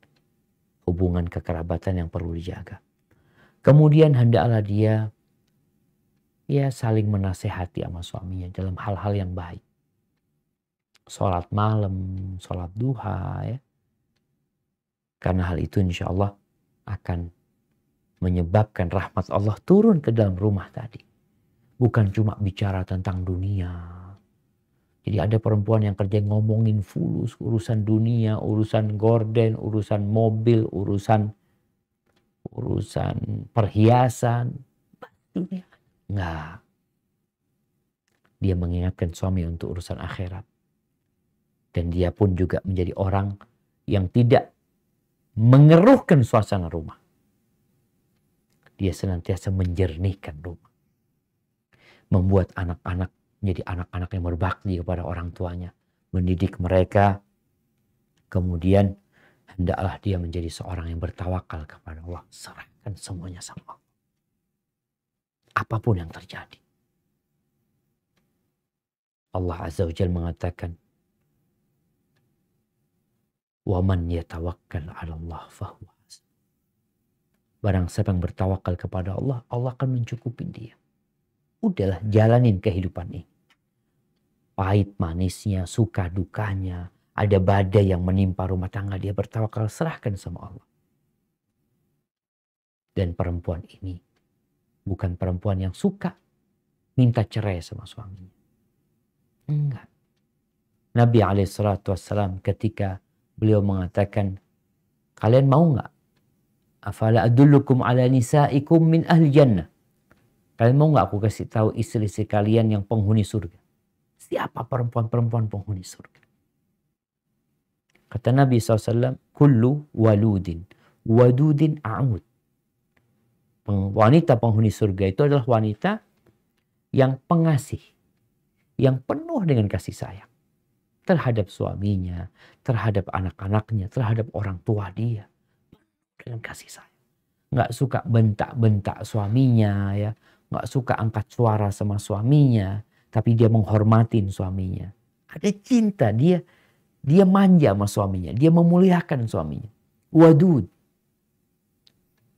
hubungan kekerabatan yang perlu dijaga. Kemudian hendaklah dia saling menasehati sama suaminya dalam hal-hal yang baik. Sholat malam, sholat duha ya. Karena hal itu insya Allah akan menyebabkan rahmat Allah turun ke dalam rumah tadi. Bukan cuma bicara tentang dunia. Jadi ada perempuan yang kerja ngomongin fulus, urusan dunia, urusan gorden, urusan mobil, urusan perhiasan. Dunia. Enggak. Dia mengingatkan suami untuk urusan akhirat. Dan dia pun juga menjadi orang yang tidak mengeruhkan suasana rumah. Dia senantiasa menjernihkan rumah. Membuat anak-anak menjadi anak-anak yang berbakti kepada orang tuanya. Mendidik mereka. Kemudian hendaklah dia menjadi seorang yang bertawakal kepada Allah. Serahkan semuanya sama Allah. Apapun yang terjadi. Allah Azza wa Jalla mengatakan, وَمَنْ يَتَوَكَّلْ عَلَى اللَّهِ فَهُوَ حَسْبُهُ. Barang siapa yang bertawakal kepada Allah, Allah akan mencukupi dia. Udahlah, jalanin kehidupan ini. Pahit manisnya, suka dukanya, ada badai yang menimpa rumah tangga, dia bertawakal, serahkan sama Allah. Dan perempuan ini bukan perempuan yang suka minta cerai sama suaminya. Enggak. Nabi SAW ketika beliau mengatakan, kalian mau nggak? Afala adullukum ala nisaikum min ahli jannah. Kalian mau nggak aku kasih tahu istri-istri kalian yang penghuni surga? Siapa perempuan-perempuan penghuni surga? Kata Nabi SAW, kullu waludin, wadudin a'ud. Wanita penghuni surga itu adalah wanita yang pengasih, yang penuh dengan kasih sayang. Terhadap suaminya, terhadap anak-anaknya, terhadap orang tua dia. Dengan kasih sayang. Nggak suka bentak-bentak suaminya, ya. Nggak suka angkat suara sama suaminya. Tapi dia menghormatin suaminya. Ada cinta, dia manja sama suaminya. Dia memuliakan suaminya. Wadud.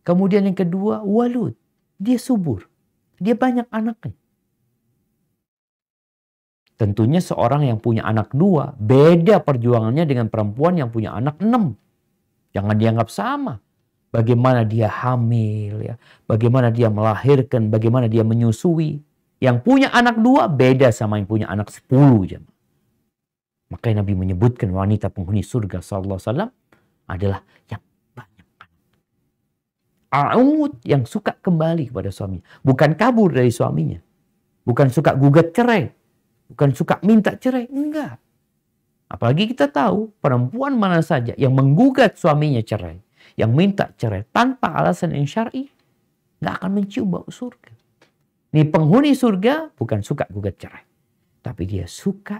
Kemudian yang kedua, walud. Dia subur. Dia banyak anaknya. Tentunya seorang yang punya anak 2, beda perjuangannya dengan perempuan yang punya anak 6. Jangan dianggap sama. Bagaimana dia hamil, ya, bagaimana dia melahirkan, bagaimana dia menyusui. Yang punya anak 2 beda sama yang punya anak 10. Makanya Nabi menyebutkan wanita penghuni surga SAW adalah yang banyak anak. A'ud, yang suka kembali kepada suaminya. Bukan kabur dari suaminya. Bukan suka gugat cerai. Bukan suka minta cerai, enggak. Apalagi kita tahu perempuan mana saja yang menggugat suaminya cerai, yang minta cerai tanpa alasan yang syar'i, enggak akan mencium bau surga. Ini penghuni surga bukan suka gugat cerai, tapi dia suka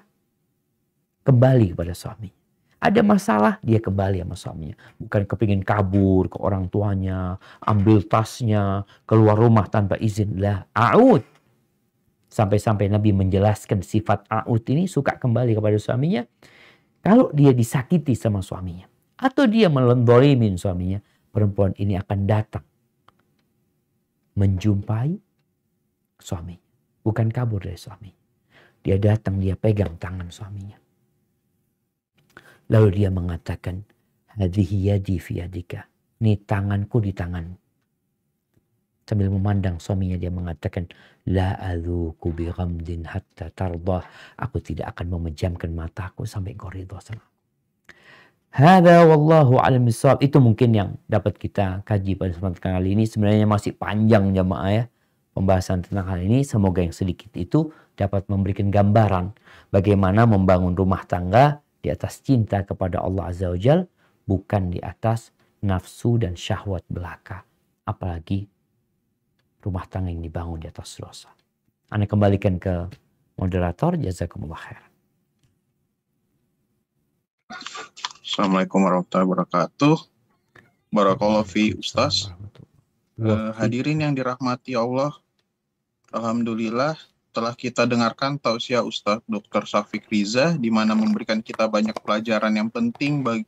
kembali kepada suaminya. Ada masalah, dia kembali sama suaminya. Bukan kepingin kabur ke orang tuanya, ambil tasnya, keluar rumah tanpa izin. Lah, a'ud. Sampai-sampai Nabi menjelaskan sifat a'ud ini suka kembali kepada suaminya. Kalau dia disakiti sama suaminya. Atau dia melendolimin suaminya. Perempuan ini akan datang menjumpai suami. Bukan kabur dari suami. Dia datang, dia pegang tangan suaminya. Lalu dia mengatakan, hadhihi yadi fi yadika. Ini tanganku di tanganmu. Sambil memandang suaminya dia mengatakan, la adzuku bi ghamdin hatta tardah. Aku tidak akan memejamkan mataku sampai engkau ridha sama aku. Hada wallahu a'lam bissawab. Itu mungkin yang dapat kita kaji pada kesempatan kali ini. Sebenarnya masih panjang jamaah ya pembahasan tentang hal ini. Semoga yang sedikit itu dapat memberikan gambaran bagaimana membangun rumah tangga di atas cinta kepada Allah Azza wa Jal, bukan di atas nafsu dan syahwat belaka. Apalagi rumah tangga yang dibangun di atas dosa. Anda kembalikan ke moderator. Jazakumullah khair. Assalamualaikum warahmatullahi wabarakatuh. Barakallahu fi Ustaz. Hadirin yang dirahmati Allah, alhamdulillah telah kita dengarkan tausiah Ustaz Dr. Syafiq Riza, di mana memberikan kita banyak pelajaran yang penting bagi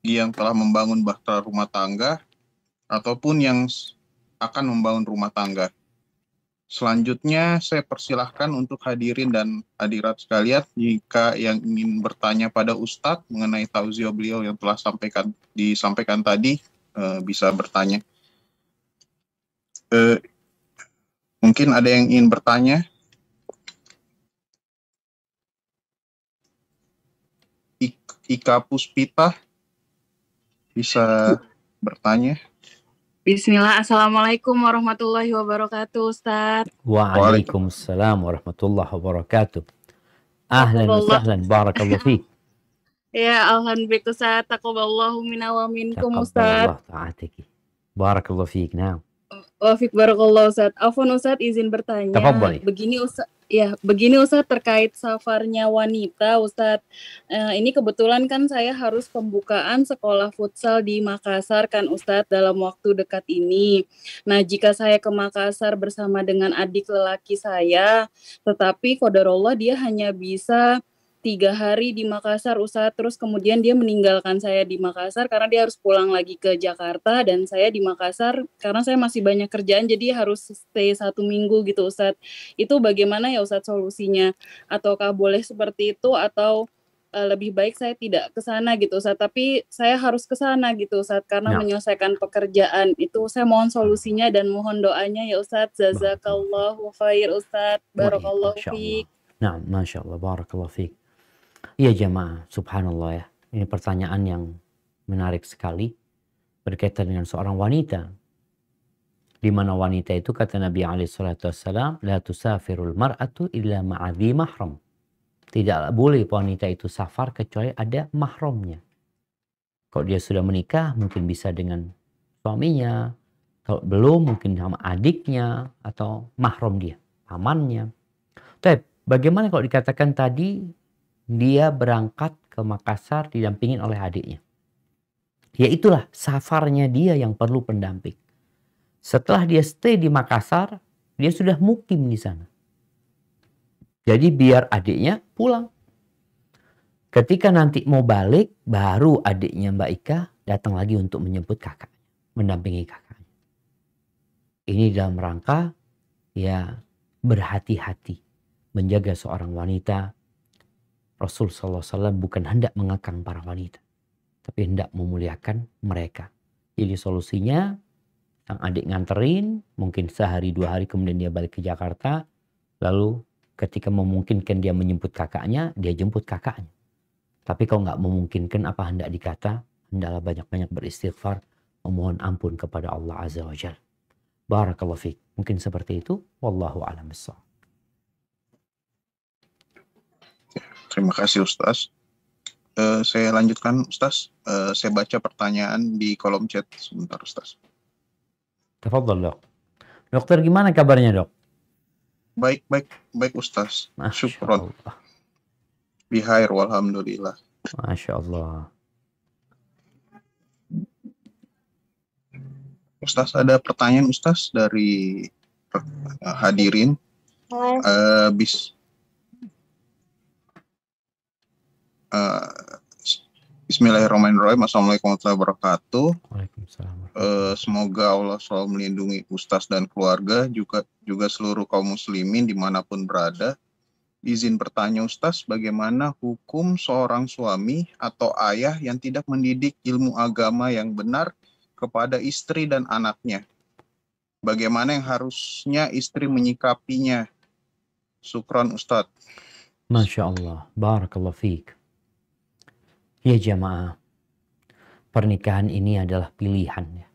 yang telah membangun bahtera rumah tangga ataupun yang akan membangun rumah tangga. Selanjutnya saya persilahkan untuk hadirin dan hadirat sekalian, jika yang ingin bertanya pada Ustadz mengenai tausiah beliau yang telah disampaikan tadi, bisa bertanya. Mungkin ada yang ingin bertanya? Ika Puspita bisa bertanya. Bismillah, Assalamualaikum warahmatullahi wabarakatuh, Ustadz. Waalaikumsalam warahmatullahi wabarakatuh. Ahlan wa sahlan, barakallahu fiik. Ya, alhamdulillah Ustadz, taqabbalallahu minna wa minkum Ustadz. Taqabbalallah ta'atiki. Barakallahu fiik. Nah. Wafik barakallahu Ustadz. Afwan Ustadz, izin bertanya. Tafadhali. Begini Ustadz, terkait safarnya wanita Ustadz. Ini kebetulan kan saya harus pembukaan sekolah futsal di Makassar kan Ustadz dalam waktu dekat ini. Nah, jika saya ke Makassar bersama dengan adik lelaki saya, tetapi qadarullah dia hanya bisa 3 hari di Makassar Ustadz, terus kemudian dia meninggalkan saya di Makassar karena dia harus pulang lagi ke Jakarta, dan saya di Makassar karena saya masih banyak kerjaan jadi harus stay 1 minggu gitu Ustadz. Itu bagaimana ya Ustadz solusinya? Ataukah boleh seperti itu, atau lebih baik saya tidak ke sana gitu Ustadz, tapi saya harus ke sana gitu Ustadz karena menyelesaikan pekerjaan. Itu saya mohon solusinya dan mohon doanya ya Ustadz. Jazakallahu khair Ustadz. Barakallahu fiik. Nah, Masya Allah, barakallahu fiik. Iya jemaah, subhanallah ya. Ini pertanyaan yang menarik sekali berkaitan dengan seorang wanita. Di mana wanita itu kata Nabi SAW, la tusafirul mar'atu illa ma'adhi mahram. Tidak boleh wanita itu safar kecuali ada mahramnya. Kalau dia sudah menikah mungkin bisa dengan suaminya. Kalau belum mungkin sama adiknya atau mahram dia, pamannya. Tapi bagaimana kalau dikatakan tadi dia berangkat ke Makassar didampingin oleh adiknya. Ya itulah safarnya dia yang perlu pendamping. Setelah dia stay di Makassar, dia sudah mukim di sana. Jadi biar adiknya pulang. Ketika nanti mau balik, baru adiknya Mbak Ika datang lagi untuk menjemput kakak, mendampingi kakaknya. Ini dalam rangka ya berhati-hati menjaga seorang wanita. Rasul SAW bukan hendak mengekang para wanita, tapi hendak memuliakan mereka. Jadi solusinya, sang adik nganterin, mungkin sehari 2 hari kemudian dia balik ke Jakarta, lalu ketika memungkinkan dia menjemput kakaknya, dia jemput kakaknya. Tapi kalau nggak memungkinkan, apa hendak dikata? Hendaklah banyak-banyak beristighfar, memohon ampun kepada Allah Azza wa Jalla. Barakallahu fiik. Mungkin seperti itu. Wallahu a'lam bishawab. Terima kasih Ustaz. Saya lanjutkan Ustaz. Saya baca pertanyaan di kolom chat sebentar Ustaz. Tafadhal dok. Dokter gimana kabarnya dok? Baik Ustaz. Syukron. Bihair walhamdulillah. Masya Allah. Ustaz, ada pertanyaan Ustaz dari hadirin. Bismillahirrahmanirrahim. Assalamualaikum warahmatullahi wabarakatuh. Waalaikumsalam. Semoga Allah selalu melindungi Ustaz dan keluarga, juga seluruh kaum muslimin dimanapun berada. Izin bertanya Ustaz, bagaimana hukum seorang suami atau ayah yang tidak mendidik ilmu agama yang benar kepada istri dan anaknya? Bagaimana yang harusnya istri menyikapinya? Syukran Ustaz. Masya Allah. Barakallahu fiik. Ya jamaah, pernikahan ini adalah pilihan. Ya.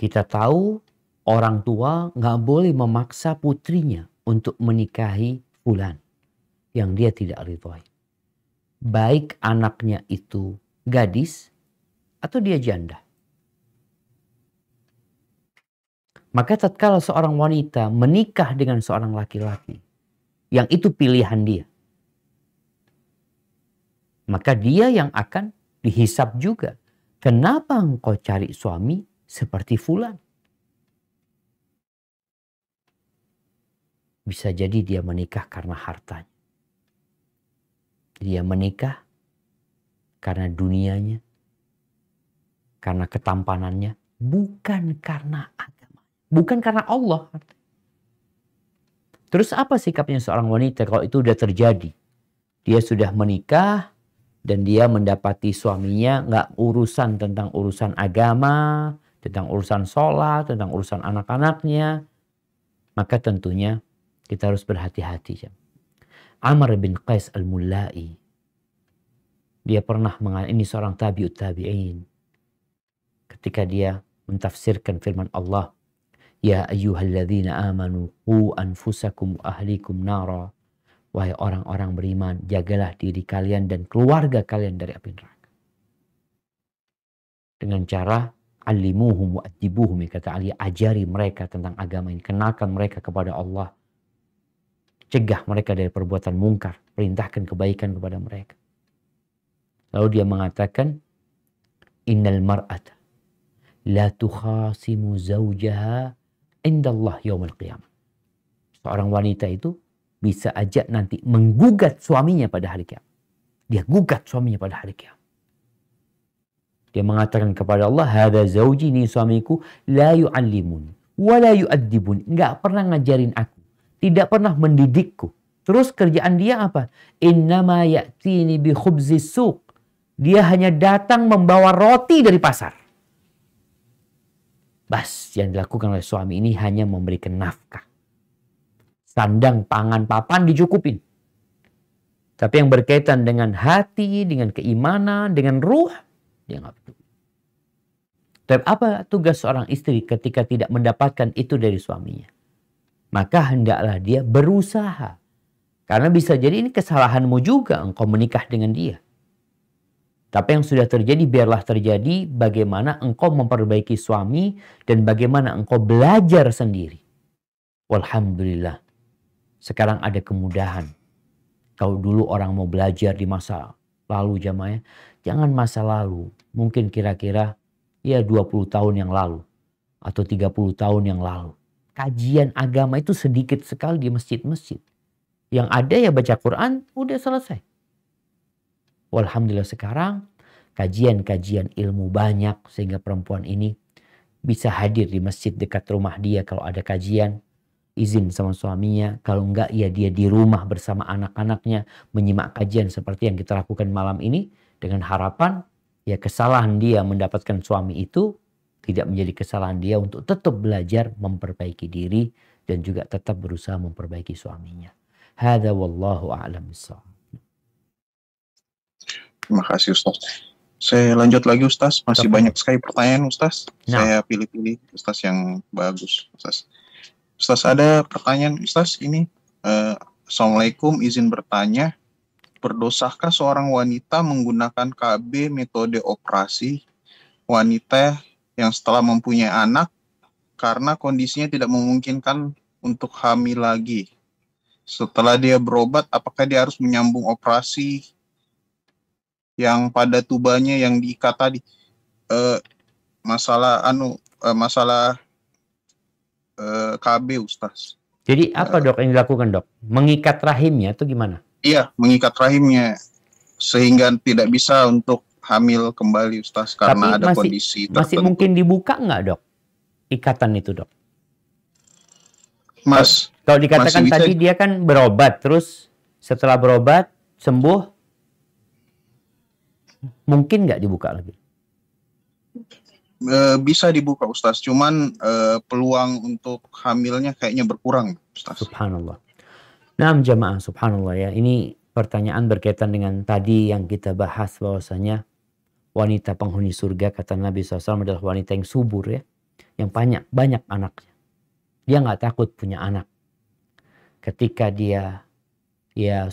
Kita tahu orang tua nggak boleh memaksa putrinya untuk menikahi fulan yang dia tidak ridhoi. Baik anaknya itu gadis atau dia janda. Maka tatkala seorang wanita menikah dengan seorang laki-laki yang itu pilihan dia, maka dia yang akan dihisab juga. Kenapa engkau cari suami seperti fulan? Bisa jadi dia menikah karena hartanya. Dia menikah karena dunianya, karena ketampanannya, bukan karena agama. Bukan karena Allah. Terus apa sikapnya seorang wanita kalau itu sudah terjadi? Dia sudah menikah dan dia mendapati suaminya nggak urusan tentang urusan agama, tentang urusan sholat, tentang urusan anak-anaknya. Maka tentunya kita harus berhati-hati. Amr bin Qais al-Mullai, dia pernah ini seorang tabi'ut tabi'in. Ketika dia mentafsirkan firman Allah, Ya ayyuhalladzina amanu qu anfusakum wa ahlikum nara. Wahai orang-orang beriman, jagalah diri kalian dan keluarga kalian dari api neraka. Dengan cara alimuhum wa adibuhum, kata Ali, ajari mereka tentang agama ini, kenalkan mereka kepada Allah. Cegah mereka dari perbuatan mungkar, perintahkan kebaikan kepada mereka. Lalu dia mengatakan, innal mar'ata la tukhasimu zawjaha indallah yaumil qiyamah. Seorang wanita itu bisa aja nanti menggugat suaminya pada hari kiamat. Dia gugat suaminya pada hari kiamat. Dia mengatakan kepada Allah, hadza zauji, ini suamiku, la yu'allimuni wa la yu'addibuni, enggak pernah ngajarin aku, tidak pernah mendidikku. Terus kerjaan dia apa? Innama ya'tini bi khubzis suq. Dia hanya datang membawa roti dari pasar. Bas, yang dilakukan oleh suami ini hanya memberikan nafkah. Sandang, pangan, papan dicukupin. Tapi yang berkaitan dengan hati, dengan keimanan, dengan ruh, dia nggak peduli. Tapi apa tugas seorang istri ketika tidak mendapatkan itu dari suaminya? Maka hendaklah dia berusaha. Karena bisa jadi ini kesalahanmu juga engkau menikah dengan dia. Tapi yang sudah terjadi biarlah terjadi, bagaimana engkau memperbaiki suami dan bagaimana engkau belajar sendiri. Walhamdulillah. Sekarang ada kemudahan. Kalau dulu orang mau belajar di masa lalu jamaah, jangan masa lalu. Mungkin kira-kira ya 20 tahun yang lalu. Atau 30 tahun yang lalu. Kajian agama itu sedikit sekali di masjid-masjid. Yang ada ya baca Quran, udah selesai. Walhamdulillah sekarang kajian-kajian ilmu banyak sehingga perempuan ini bisa hadir di masjid dekat rumah dia kalau ada kajian, izin sama suaminya, kalau enggak ya dia di rumah bersama anak-anaknya menyimak kajian seperti yang kita lakukan malam ini dengan harapan ya kesalahan dia mendapatkan suami itu tidak menjadi kesalahan dia untuk tetap belajar memperbaiki diri dan juga tetap berusaha memperbaiki suaminya. Hadza wallahu a'lam bissawab. Terima kasih Ustaz. Saya lanjut lagi Ustaz. Masih banyak sekali pertanyaan Ustaz. Saya pilih-pilih Ustaz yang bagus Ustaz. Ustaz ada pertanyaan Ustaz ini. Assalamualaikum, izin bertanya. Berdosakah seorang wanita menggunakan KB metode operasi wanita yang setelah mempunyai anak karena kondisinya tidak memungkinkan untuk hamil lagi? Setelah dia berobat, apakah dia harus menyambung operasi yang pada tubanya yang diikat tadi? Masalah KB Ustaz. Jadi apa dok yang dilakukan dok? Mengikat rahimnya atau gimana? Iya, mengikat rahimnya sehingga tidak bisa untuk hamil kembali Ustaz karena Tapi ada kondisi masih tertentu. mungkin dibuka nggak, Dok? Ikatan itu, Dok. Mas, Kalau dikatakan masih bisa- tadi dia kan berobat, terus setelah berobat sembuh, mungkin nggak dibuka lagi? bisa dibuka Ustaz, cuman peluang untuk hamilnya kayaknya berkurang Ustaz. Subhanallah. Nah, jamaah, subhanallah ya. Ini pertanyaan berkaitan dengan tadi yang kita bahas, bahwasanya wanita penghuni surga, kata Nabi SAW, adalah wanita yang subur ya, yang banyak anaknya. Dia nggak takut punya anak. Ketika dia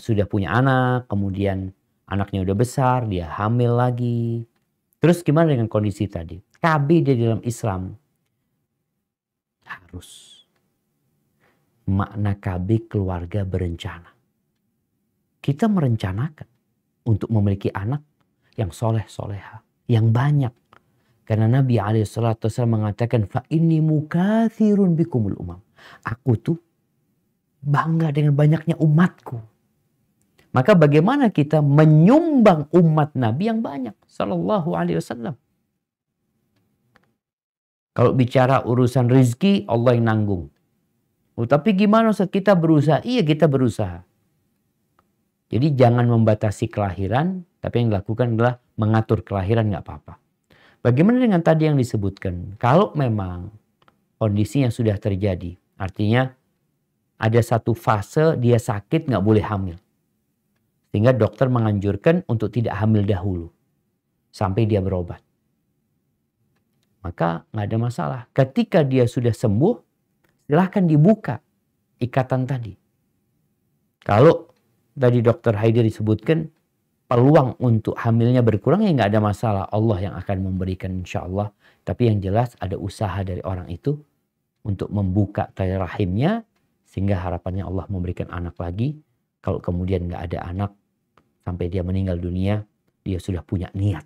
sudah punya anak, kemudian anaknya udah besar, dia hamil lagi. Terus gimana dengan kondisi tadi? KB di dalam Islam harus. Makna KB keluarga berencana. Kita merencanakan untuk memiliki anak yang soleh-soleha, yang banyak. Karena Nabi SAW mengatakan, fa inni mukathirun bikumul umam. Aku tuh bangga dengan banyaknya umatku. Maka bagaimana kita menyumbang umat Nabi yang banyak, sallallahu alaihi wasallam. Kalau bicara urusan rizki, Allah yang nanggung. Oh, tapi gimana Ustaz? Kita berusaha? Iya, kita berusaha. Jadi jangan membatasi kelahiran, tapi yang dilakukan adalah mengatur kelahiran, nggak apa-apa. Bagaimana dengan tadi yang disebutkan? Kalau memang kondisinya sudah terjadi, artinya ada satu fase dia sakit nggak boleh hamil. Sehingga dokter menganjurkan untuk tidak hamil dahulu. Sampai dia berobat. Maka nggak ada masalah. Ketika dia sudah sembuh, silahkan dibuka ikatan tadi. Kalau tadi dokter Haidir disebutkan peluang untuk hamilnya berkurang, ya nggak ada masalah. Allah yang akan memberikan insya Allah. Tapi yang jelas ada usaha dari orang itu untuk membuka tali rahimnya. Sehingga harapannya Allah memberikan anak lagi. Kalau kemudian nggak ada anak sampai dia meninggal dunia, dia sudah punya niat.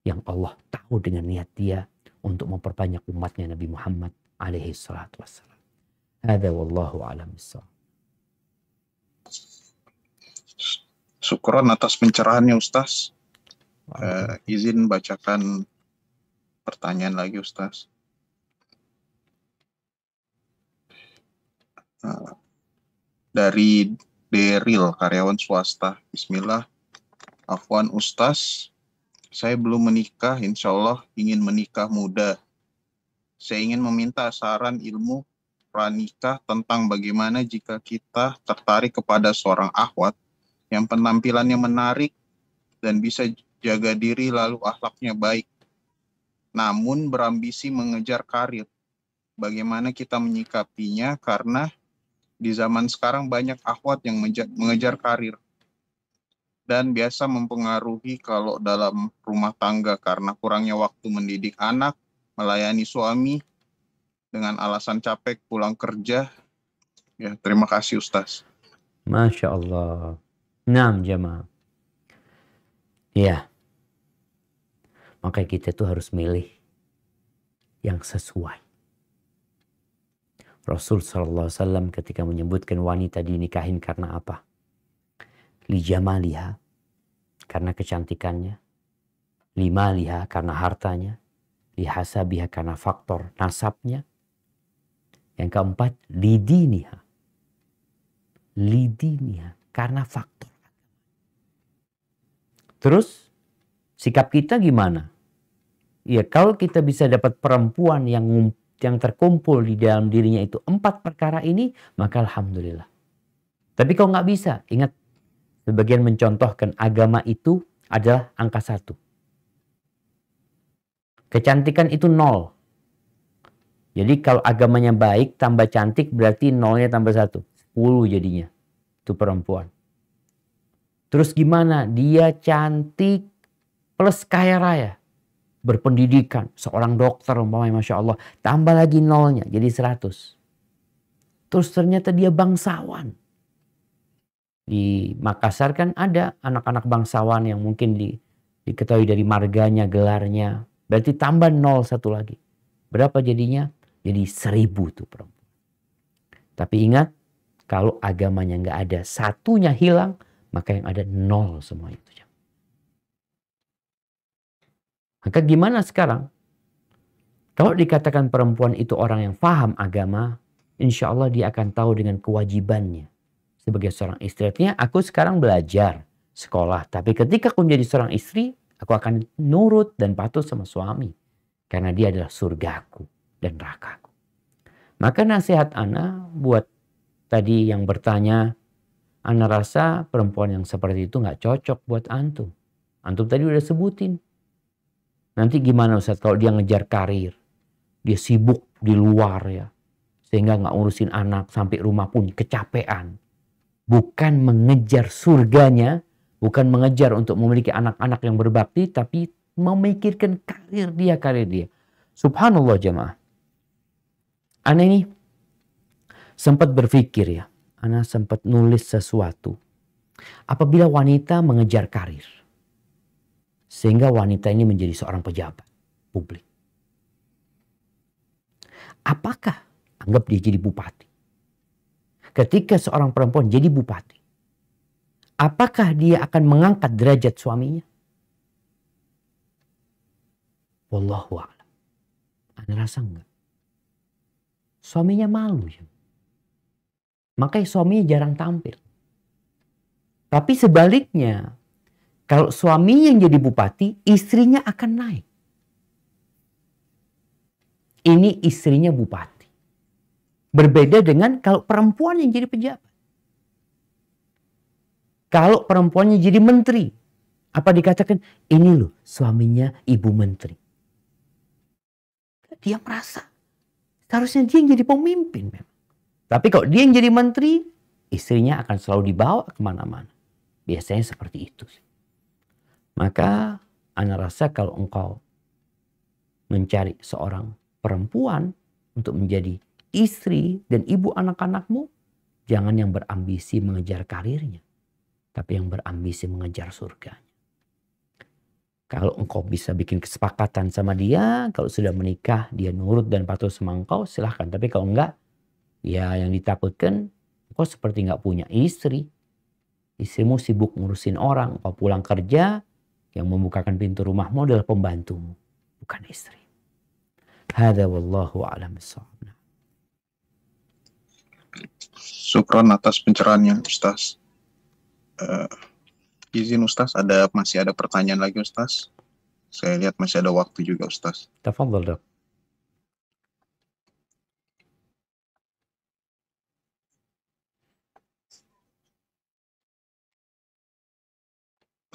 Yang Allah tahu dengan niat dia untuk memperbanyak umatnya Nabi Muhammad alaihi salatu wassalam. Hadza wallahu a'lam bissawab. Syukron atas pencerahannya Ustaz. Izin bacakan pertanyaan lagi Ustaz. Dari Deril, karyawan swasta. Bismillah. Afwan Ustaz, saya belum menikah, insya Allah ingin menikah muda. Saya ingin meminta saran ilmu pranikah tentang bagaimana jika kita tertarik kepada seorang akhwat yang penampilannya menarik dan bisa jaga diri lalu akhlaknya baik, namun berambisi mengejar karir. Bagaimana kita menyikapinya, karena di zaman sekarang banyak akhwat yang mengejar karir dan biasa mempengaruhi kalau dalam rumah tangga karena kurangnya waktu mendidik anak, melayani suami dengan alasan capek pulang kerja. Ya, terima kasih Ustaz. Masya Allah. Naam jamaah. Ya. Maka kita tuh harus milih yang sesuai. Rasul SAW ketika menyebutkan wanita dinikahin karena apa? Li jamaliha, karena kecantikannya. Li maliha, karena hartanya. Li hasabiha, karena faktor nasabnya. Yang keempat, li diniha. Li diniha, karena faktor. Terus sikap kita gimana? Ya, kalau kita bisa dapat perempuan yang terkumpul di dalam dirinya itu 4 perkara ini, maka alhamdulillah. Tapi kalau nggak bisa, ingat, sebagian mencontohkan agama itu adalah angka 1. Kecantikan itu 0. Jadi kalau agamanya baik tambah cantik berarti 0-nya tambah 1. 10 jadinya. Itu perempuan. Terus gimana? Dia cantik plus kaya raya. Berpendidikan. Seorang dokter umpamanya, Masya Allah. Tambah lagi 0-nya jadi 100. Terus ternyata dia bangsawan. Di Makassar kan ada anak-anak bangsawan yang mungkin diketahui dari marganya, gelarnya. Berarti tambah 0 1 lagi. Berapa jadinya? Jadi 1000 tuh perempuan. Tapi ingat, kalau agamanya nggak ada, satunya hilang, maka yang ada 0 semua itu. Maka gimana sekarang? Kalau dikatakan perempuan itu orang yang paham agama, insya Allah dia akan tahu dengan kewajibannya sebagai seorang istri. Artinya aku sekarang belajar sekolah, tapi ketika aku menjadi seorang istri, aku akan nurut dan patuh sama suami. Karena dia adalah surgaku dan nerakaku. Maka nasihat ana buat tadi yang bertanya, ana rasa perempuan yang seperti itu nggak cocok buat antum. Antum tadi udah sebutin. Nanti gimana Ustaz kalau dia ngejar karir? Dia sibuk di luar ya. Sehingga nggak ngurusin anak sampai rumah pun kecapean. Bukan mengejar surganya, bukan mengejar untuk memiliki anak-anak yang berbakti, tapi memikirkan karir dia. Subhanallah jemaah. Ana ini sempat berpikir ya. Ana sempat nulis sesuatu. Apabila wanita mengejar karir. Sehingga wanita ini menjadi seorang pejabat publik. Apakah anggap dia jadi bupati? Ketika seorang perempuan jadi bupati. Apakah dia akan mengangkat derajat suaminya? Wallahu a'lam. Anda rasa enggak? Suaminya malu ya. Makanya suaminya jarang tampil. Tapi sebaliknya, kalau suaminya yang jadi bupati, istrinya akan naik. Ini istrinya bupati. Berbeda dengan kalau perempuan yang jadi pejabat. Kalau perempuannya jadi menteri, apa dikatakan? Ini loh suaminya ibu menteri. Dia merasa seharusnya dia yang jadi pemimpin memang. Tapi kalau dia yang jadi menteri, istrinya akan selalu dibawa kemana-mana. Biasanya seperti itu. Maka ana rasa kalau engkau mencari seorang perempuan untuk menjadi istri dan ibu anak-anakmu, jangan yang berambisi mengejar karirnya, tapi yang berambisi mengejar surganya. Kalau engkau bisa bikin kesepakatan sama dia, kalau sudah menikah dia nurut dan patuh sama engkau, silahkan. Tapi kalau enggak, ya yang ditakutkan engkau seperti enggak punya istri. Istrimu sibuk ngurusin orang, engkau pulang kerja, yang membukakan pintu rumahmu adalah pembantumu, bukan istri. Hada wallahu a'lam bissawab. Syukron atas pencerahannya Ustaz. Izin Ustaz, masih ada pertanyaan lagi Ustaz. Saya lihat masih ada waktu juga Ustaz. Tafadhal, Dok.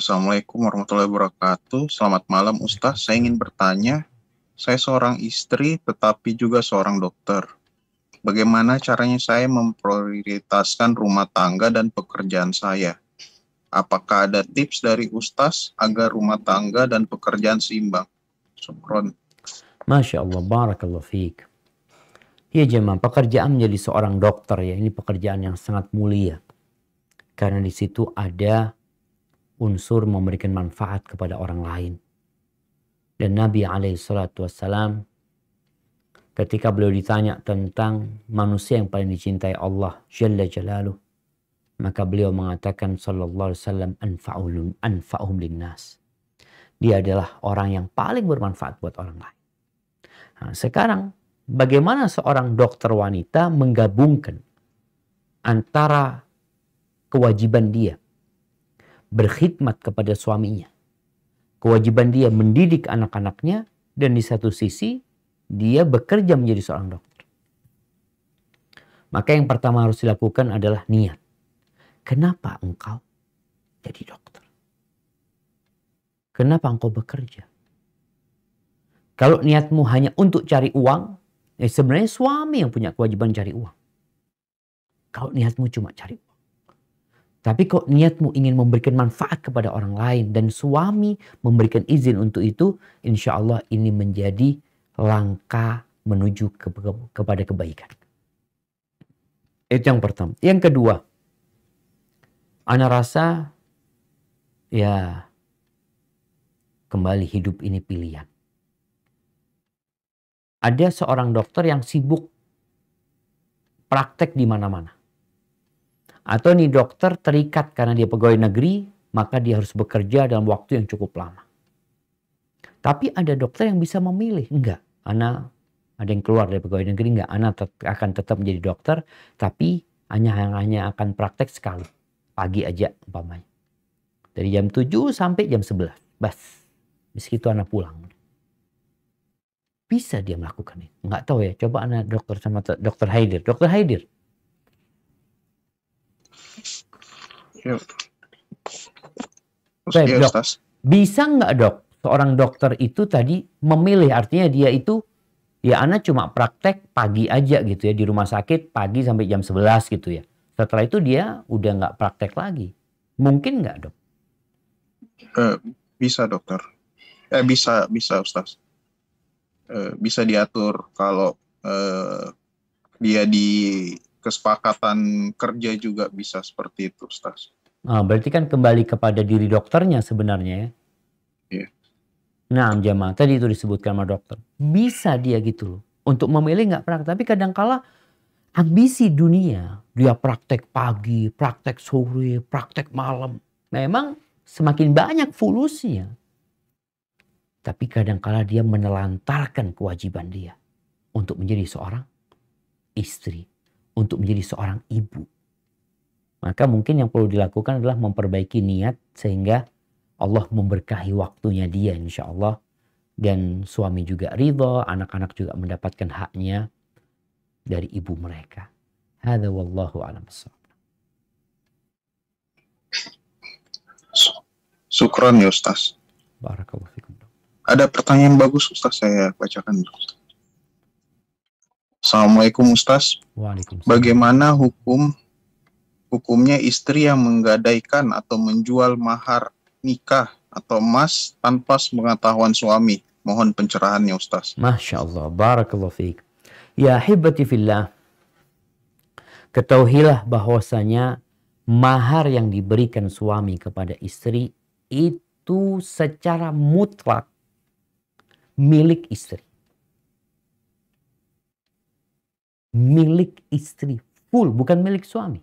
Assalamualaikum warahmatullahi wabarakatuh. Selamat malam Ustaz. Saya ingin bertanya, saya seorang istri tetapi juga seorang dokter. Bagaimana caranya saya memprioritaskan rumah tangga dan pekerjaan saya? Apakah ada tips dari Ustaz agar rumah tangga dan pekerjaan seimbang? Syukron. Masya Allah, barakallahu fiik. Ya jemaah, pekerjaan menjadi seorang dokter ya, ini pekerjaan yang sangat mulia. Karena di situ ada unsur memberikan manfaat kepada orang lain. Dan Nabi SAW ketika beliau ditanya tentang manusia yang paling dicintai Allah Jalla Jalaluh, maka beliau mengatakan sallallahu alaihi wasallam anfa'uhum linnas. Dia adalah orang yang paling bermanfaat buat orang lain. Nah, sekarang bagaimana seorang dokter wanita menggabungkan antara kewajiban dia berkhidmat kepada suaminya, kewajiban dia mendidik anak-anaknya, dan di satu sisi dia bekerja menjadi seorang dokter. Maka yang pertama harus dilakukan adalah niat. Kenapa engkau jadi dokter? Kenapa engkau bekerja? Kalau niatmu hanya untuk cari uang, sebenarnya suami yang punya kewajiban cari uang. Kalau niatmu cuma cari uang. Tapi kalau niatmu ingin memberikan manfaat kepada orang lain dan suami memberikan izin untuk itu, insya Allah ini menjadi langkah menuju kepada kebaikan. Itu yang pertama. Yang kedua, ana rasa ya kembali hidup ini pilihan. Ada seorang dokter yang sibuk praktek di mana-mana. Atau nih dokter terikat karena dia pegawai negeri, maka dia harus bekerja dalam waktu yang cukup lama. Tapi ada dokter yang bisa memilih. Enggak, Ana ada yang keluar dari pegawai negeri, enggak. Ana akan tetap menjadi dokter, tapi hanya akan praktek sekali. Pagi aja umpamanya. Dari jam 7 sampai jam 11. Bas. Meski itu Ana pulang. Bisa dia melakukan itu. Enggak tahu ya. Coba Ana dokter sama Dokter Haidir. Dokter Haidir. Ya, Baik, ya Dok. Ustaz. Bisa nggak dok, seorang dokter itu tadi memilih, artinya dia itu, ya Ana cuma praktek pagi aja gitu ya, di rumah sakit pagi sampai jam 11 gitu ya. Setelah itu dia udah nggak praktek lagi. Mungkin nggak dok? Bisa dokter. Bisa Ustaz. Bisa diatur kalau dia di kesepakatan kerja juga bisa seperti itu Ustaz. Nah, berarti kan kembali kepada diri dokternya sebenarnya ya. Iya. Nah jamaah tadi itu disebutkan sama dokter. Bisa dia gitu loh. Untuk memilih nggak praktek. Tapi kadangkala ambisi dunia. Dia praktek pagi, praktek sore, praktek malam. Memang semakin banyak fulusnya. Tapi kadangkala dia menelantarkan kewajiban dia. Untuk menjadi seorang istri. Untuk menjadi seorang ibu. Maka mungkin yang perlu dilakukan adalah memperbaiki niat sehingga Allah memberkahi waktunya dia insya Allah. Dan suami juga ridha, anak-anak juga mendapatkan haknya dari ibu mereka. Hadza wallahu a'lam bishawab. Syukran ya Ustaz. Barakallahu fikum. Ada pertanyaan bagus Ustaz, saya bacakan. Assalamualaikum Ustaz. Waalaikumsalam. Bagaimana hukumnya istri yang menggadaikan atau menjual mahar nikah atau emas tanpa sepengetahuan suami? Mohon pencerahannya Ustaz. Masya Allah. Barakallahu fiik. Ya hibati fillah. Ketahuilah bahwasanya mahar yang diberikan suami kepada istri itu secara mutlak milik istri. Milik istri. Full, bukan milik suami.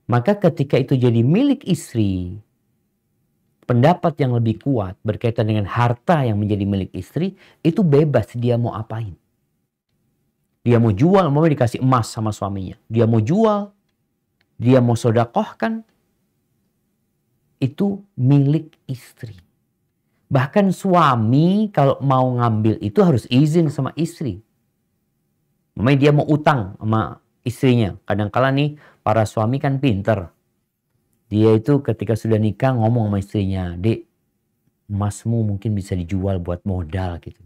Maka ketika itu jadi milik istri, pendapat yang lebih kuat berkaitan dengan harta yang menjadi milik istri, itu bebas dia mau apain. Dia mau jual, mau dikasih emas sama suaminya. Dia mau jual, dia mau sodakohkan, itu milik istri. Bahkan suami kalau mau ngambil itu harus izin sama istri. Memang dia mau utang sama istrinya. Kadang-kala nih para suami kan pinter. Dia itu ketika sudah nikah ngomong sama istrinya, "Dek, emasmu mungkin bisa dijual buat modal gitu."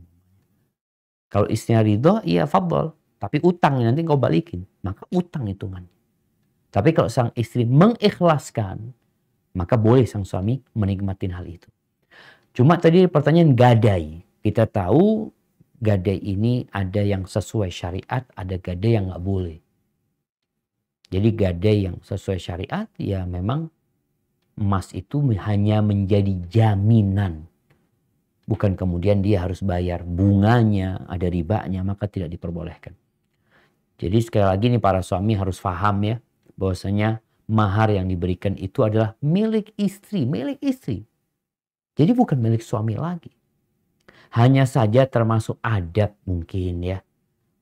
Kalau istrinya ridho, iya fadol. Tapi utang nanti kau balikin. Maka utang hitungannya. Tapi kalau sang istri mengikhlaskan, maka boleh sang suami menikmati hal itu. Cuma tadi pertanyaan gadai. Kita tahu gadai ini ada yang sesuai syariat, ada gadai yang nggak boleh. Jadi gadai yang sesuai syariat ya memang emas itu hanya menjadi jaminan. Bukan kemudian dia harus bayar bunganya, ada ribanya, maka tidak diperbolehkan. Jadi sekali lagi nih para suami harus paham ya, bahwasanya mahar yang diberikan itu adalah milik istri, milik istri. Jadi bukan milik suami lagi. Hanya saja termasuk adab mungkin ya,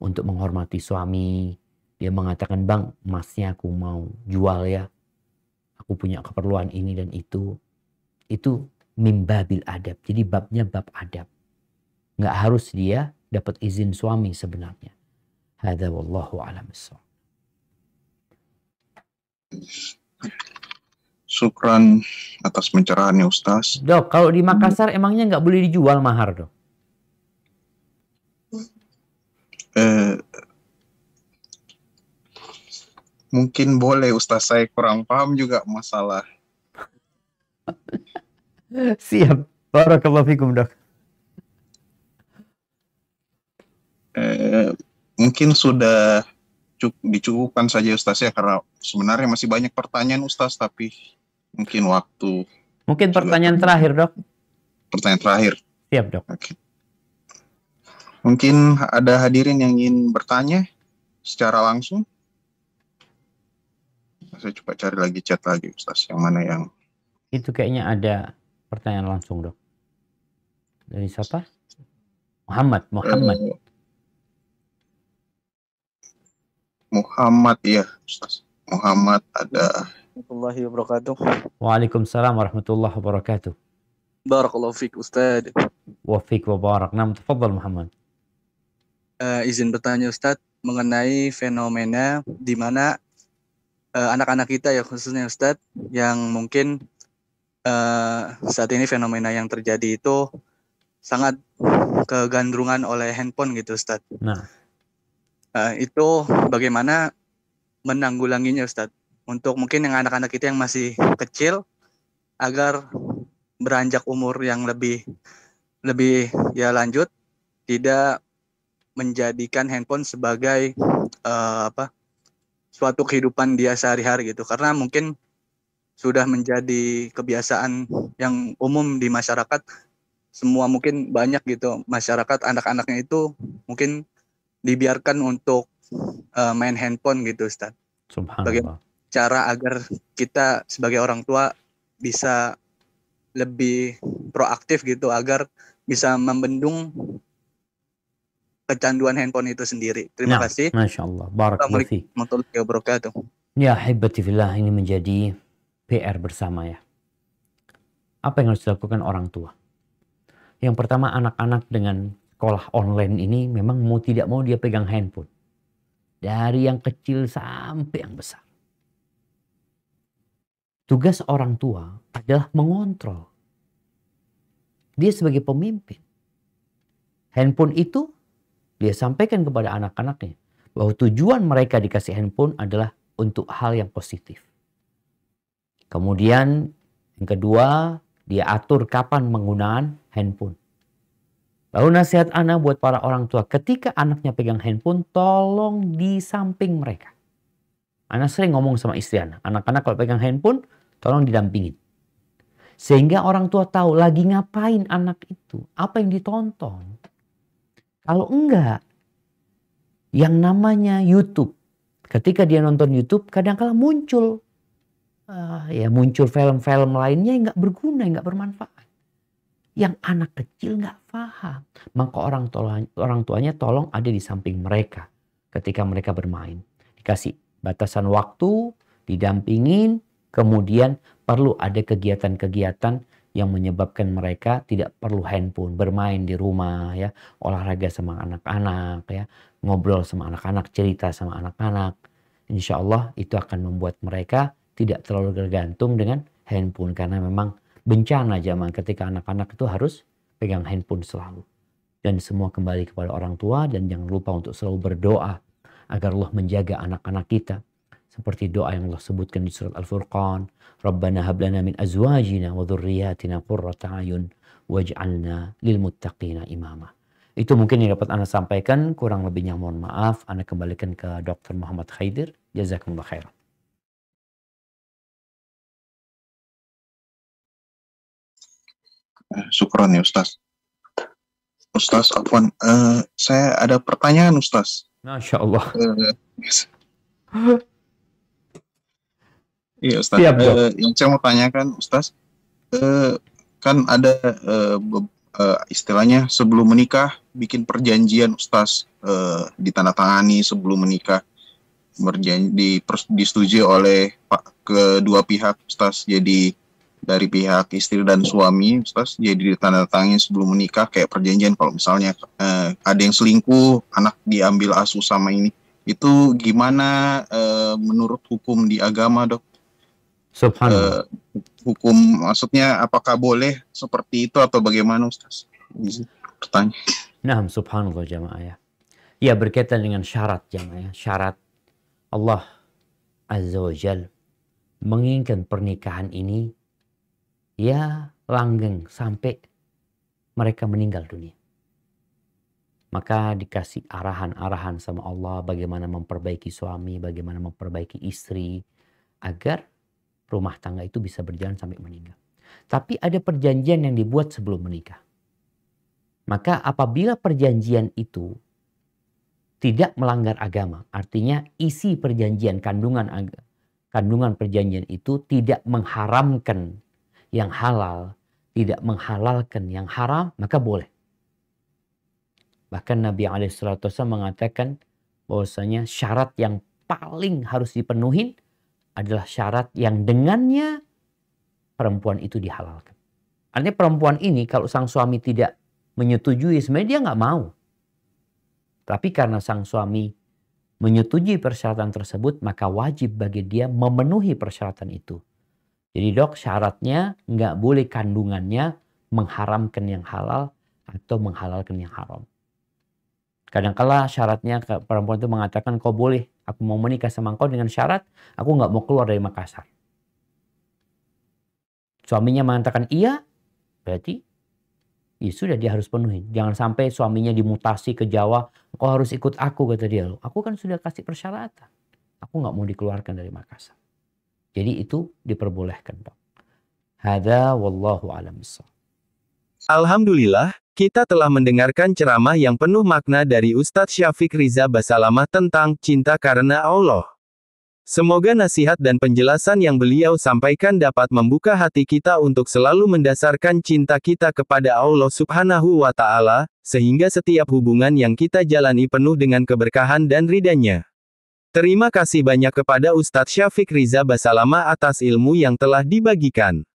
untuk menghormati suami. Dia mengatakan, "Bang, emasnya aku mau jual ya. Aku punya keperluan ini dan itu." Itu mimbabil adab. Jadi babnya bab adab. Nggak harus dia dapat izin suami sebenarnya. Hadza wallahu a'lam bishawab. Syukran atas pencerahannya Ustaz. Dok, kalau di Makassar emangnya nggak boleh dijual mahar dok? Mungkin boleh Ustaz, saya kurang paham juga masalah. Siap. Barakallahu fikum dok. Mungkin sudah dicukupkan saja Ustaz ya, karena sebenarnya masih banyak pertanyaan Ustaz, tapi mungkin waktu. Mungkin pertanyaan terakhir dok. Pertanyaan terakhir. Siap dok. Oke. Mungkin ada hadirin yang ingin bertanya secara langsung. Saya coba cari lagi chat lagi Ustaz, yang mana yang Itu kayaknya ada pertanyaan langsung dok. Dari siapa? Muhammad. Muhammad. Muhammad ya, Ustaz. Muhammad ada. Warahmatullahi wabarakatuh. Waalaikumsalam warahmatullahi wabarakatuh. Barakallahu fiik Ustaz. Wa fiik wa barak. Nam, tafadhal Muhammad. Izin bertanya Ustaz mengenai fenomena di mana anak-anak kita ya khususnya Ustaz yang mungkin saat ini fenomena yang terjadi itu sangat kegandrungan oleh handphone gitu Ustaz. Nah, Itu bagaimana menanggulanginya Ustaz? Untuk mungkin yang anak-anak kita yang masih kecil agar beranjak umur yang lebih ya lanjut tidak menjadikan handphone sebagai suatu kehidupan dia sehari-hari gitu, karena mungkin sudah menjadi kebiasaan yang umum di masyarakat semua, mungkin banyak gitu masyarakat anak-anaknya itu mungkin dibiarkan untuk main handphone gitu Ustaz. subhanallah. Cara agar kita sebagai orang tua bisa lebih proaktif gitu agar bisa membendung kecanduan handphone itu sendiri. Terima Nah, kasih. Masya Allah. Barakallahu fiik. Assalamualaikum warahmatullahi wabarakatuh. Ya, hibati fillah, ini menjadi PR bersama ya. Apa yang harus dilakukan orang tua? Yang pertama, anak-anak dengan sekolah online ini memang mau tidak mau dia pegang handphone. Dari yang kecil sampai yang besar. Tugas orang tua adalah mengontrol. Dia sebagai pemimpin. Handphone itu dia sampaikan kepada anak-anaknya bahwa tujuan mereka dikasih handphone adalah untuk hal yang positif. Kemudian yang kedua, dia atur kapan penggunaan handphone. Lalu nasihat anak buat para orang tua, ketika anaknya pegang handphone, tolong di samping mereka. Anak sering ngomong sama istri anak-anak kalau pegang handphone, tolong didampingin. Sehingga orang tua tahu lagi ngapain anak itu, apa yang ditonton. Kalau enggak, yang namanya YouTube, ketika dia nonton YouTube, kadang-kala muncul film-film lainnya yang nggak berguna, yang nggak bermanfaat. Yang anak kecil nggak paham. Maka orang tuanya tolong ada di samping mereka ketika mereka bermain. Dikasih batasan waktu, didampingin, kemudian perlu ada kegiatan-kegiatan yang menyebabkan mereka tidak perlu handphone, bermain di rumah, ya, olahraga sama anak-anak, ya, ngobrol sama anak-anak, cerita sama anak-anak. Insya Allah itu akan membuat mereka tidak terlalu tergantung dengan handphone, karena memang bencana zaman ketika anak-anak itu harus pegang handphone selalu. Dan semua kembali kepada orang tua, dan jangan lupa untuk selalu berdoa agar Allah menjaga anak-anak kita. Seperti doa yang Allah sebutkan di surat Al-Furqan, Rabbana hablana min azwajina wa dhurriyyatina qurrata a'yun waj'alna lil muttaqina imama. Itu mungkin yang dapat Anda sampaikan, kurang lebihnya mohon maaf. Anda kembalikan ke Dr. Muhammad Khaidir. Jazakumullah khairan. Syukron ya Ustaz. Ustaz, afwan, saya ada pertanyaan Ustaz. Masya Allah. Iya Ustaz, Siap, Dok. yang saya mau tanyakan Ustaz, kan ada istilahnya sebelum menikah bikin perjanjian Ustaz, ditandatangani sebelum menikah, disetujui oleh kedua pihak Ustaz. Jadi dari pihak istri dan suami Ustaz, jadi ditandatangani sebelum menikah kayak perjanjian. Kalau misalnya ada yang selingkuh, anak diambil asuh sama ini, itu gimana menurut hukum di agama Dok? Subhanallah. Hukum maksudnya apakah boleh seperti itu atau bagaimana Ustaz? Pertanyaan. Nah, subhanallah jamaah ya. Ya, berkaitan dengan syarat jamaah ya. Syarat Allah Azza wa Jal menginginkan pernikahan ini ya langgeng sampai mereka meninggal dunia. Maka dikasih arahan-arahan sama Allah bagaimana memperbaiki suami, bagaimana memperbaiki istri, agar rumah tangga itu bisa berjalan sampai meninggal. Tapi ada perjanjian yang dibuat sebelum menikah. Maka apabila perjanjian itu tidak melanggar agama, artinya isi perjanjian, kandungan perjanjian itu tidak mengharamkan yang halal, tidak menghalalkan yang haram, maka boleh. Bahkan Nabi SAW mengatakan bahwasanya syarat yang paling harus dipenuhi adalah syarat yang dengannya perempuan itu dihalalkan. Artinya perempuan ini kalau sang suami tidak menyetujui, sebenarnya dia nggak mau. Tapi karena sang suami menyetujui persyaratan tersebut, maka wajib bagi dia memenuhi persyaratan itu. Jadi dok, syaratnya nggak boleh kandungannya mengharamkan yang halal atau menghalalkan yang haram. Kadangkala syaratnya perempuan itu mengatakan, kau boleh, aku mau menikah sama kau dengan syarat, aku nggak mau keluar dari Makassar. Suaminya mengatakan iya, berarti ya sudah dia harus penuhi. Jangan sampai suaminya dimutasi ke Jawa, kau harus ikut aku, kata dia. Aku kan sudah kasih persyaratan, aku nggak mau dikeluarkan dari Makassar. Jadi itu diperbolehkan, dok. Hada wallahu a'lam bishawab. Alhamdulillah, kita telah mendengarkan ceramah yang penuh makna dari Ustadz Syafiq Riza Basalamah tentang cinta karena Allah. Semoga nasihat dan penjelasan yang beliau sampaikan dapat membuka hati kita untuk selalu mendasarkan cinta kita kepada Allah Subhanahu wa Ta'ala, sehingga setiap hubungan yang kita jalani penuh dengan keberkahan dan ridhanya. Terima kasih banyak kepada Ustadz Syafiq Riza Basalamah atas ilmu yang telah dibagikan.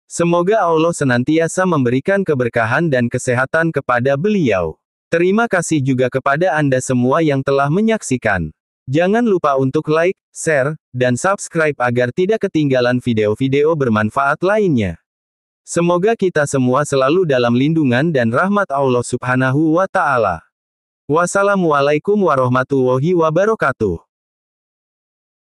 Semoga Allah senantiasa memberikan keberkahan dan kesehatan kepada beliau. Terima kasih juga kepada Anda semua yang telah menyaksikan. Jangan lupa untuk like, share, dan subscribe agar tidak ketinggalan video-video bermanfaat lainnya. Semoga kita semua selalu dalam lindungan dan rahmat Allah Subhanahu wa Ta'ala. Wassalamualaikum warahmatullahi wabarakatuh.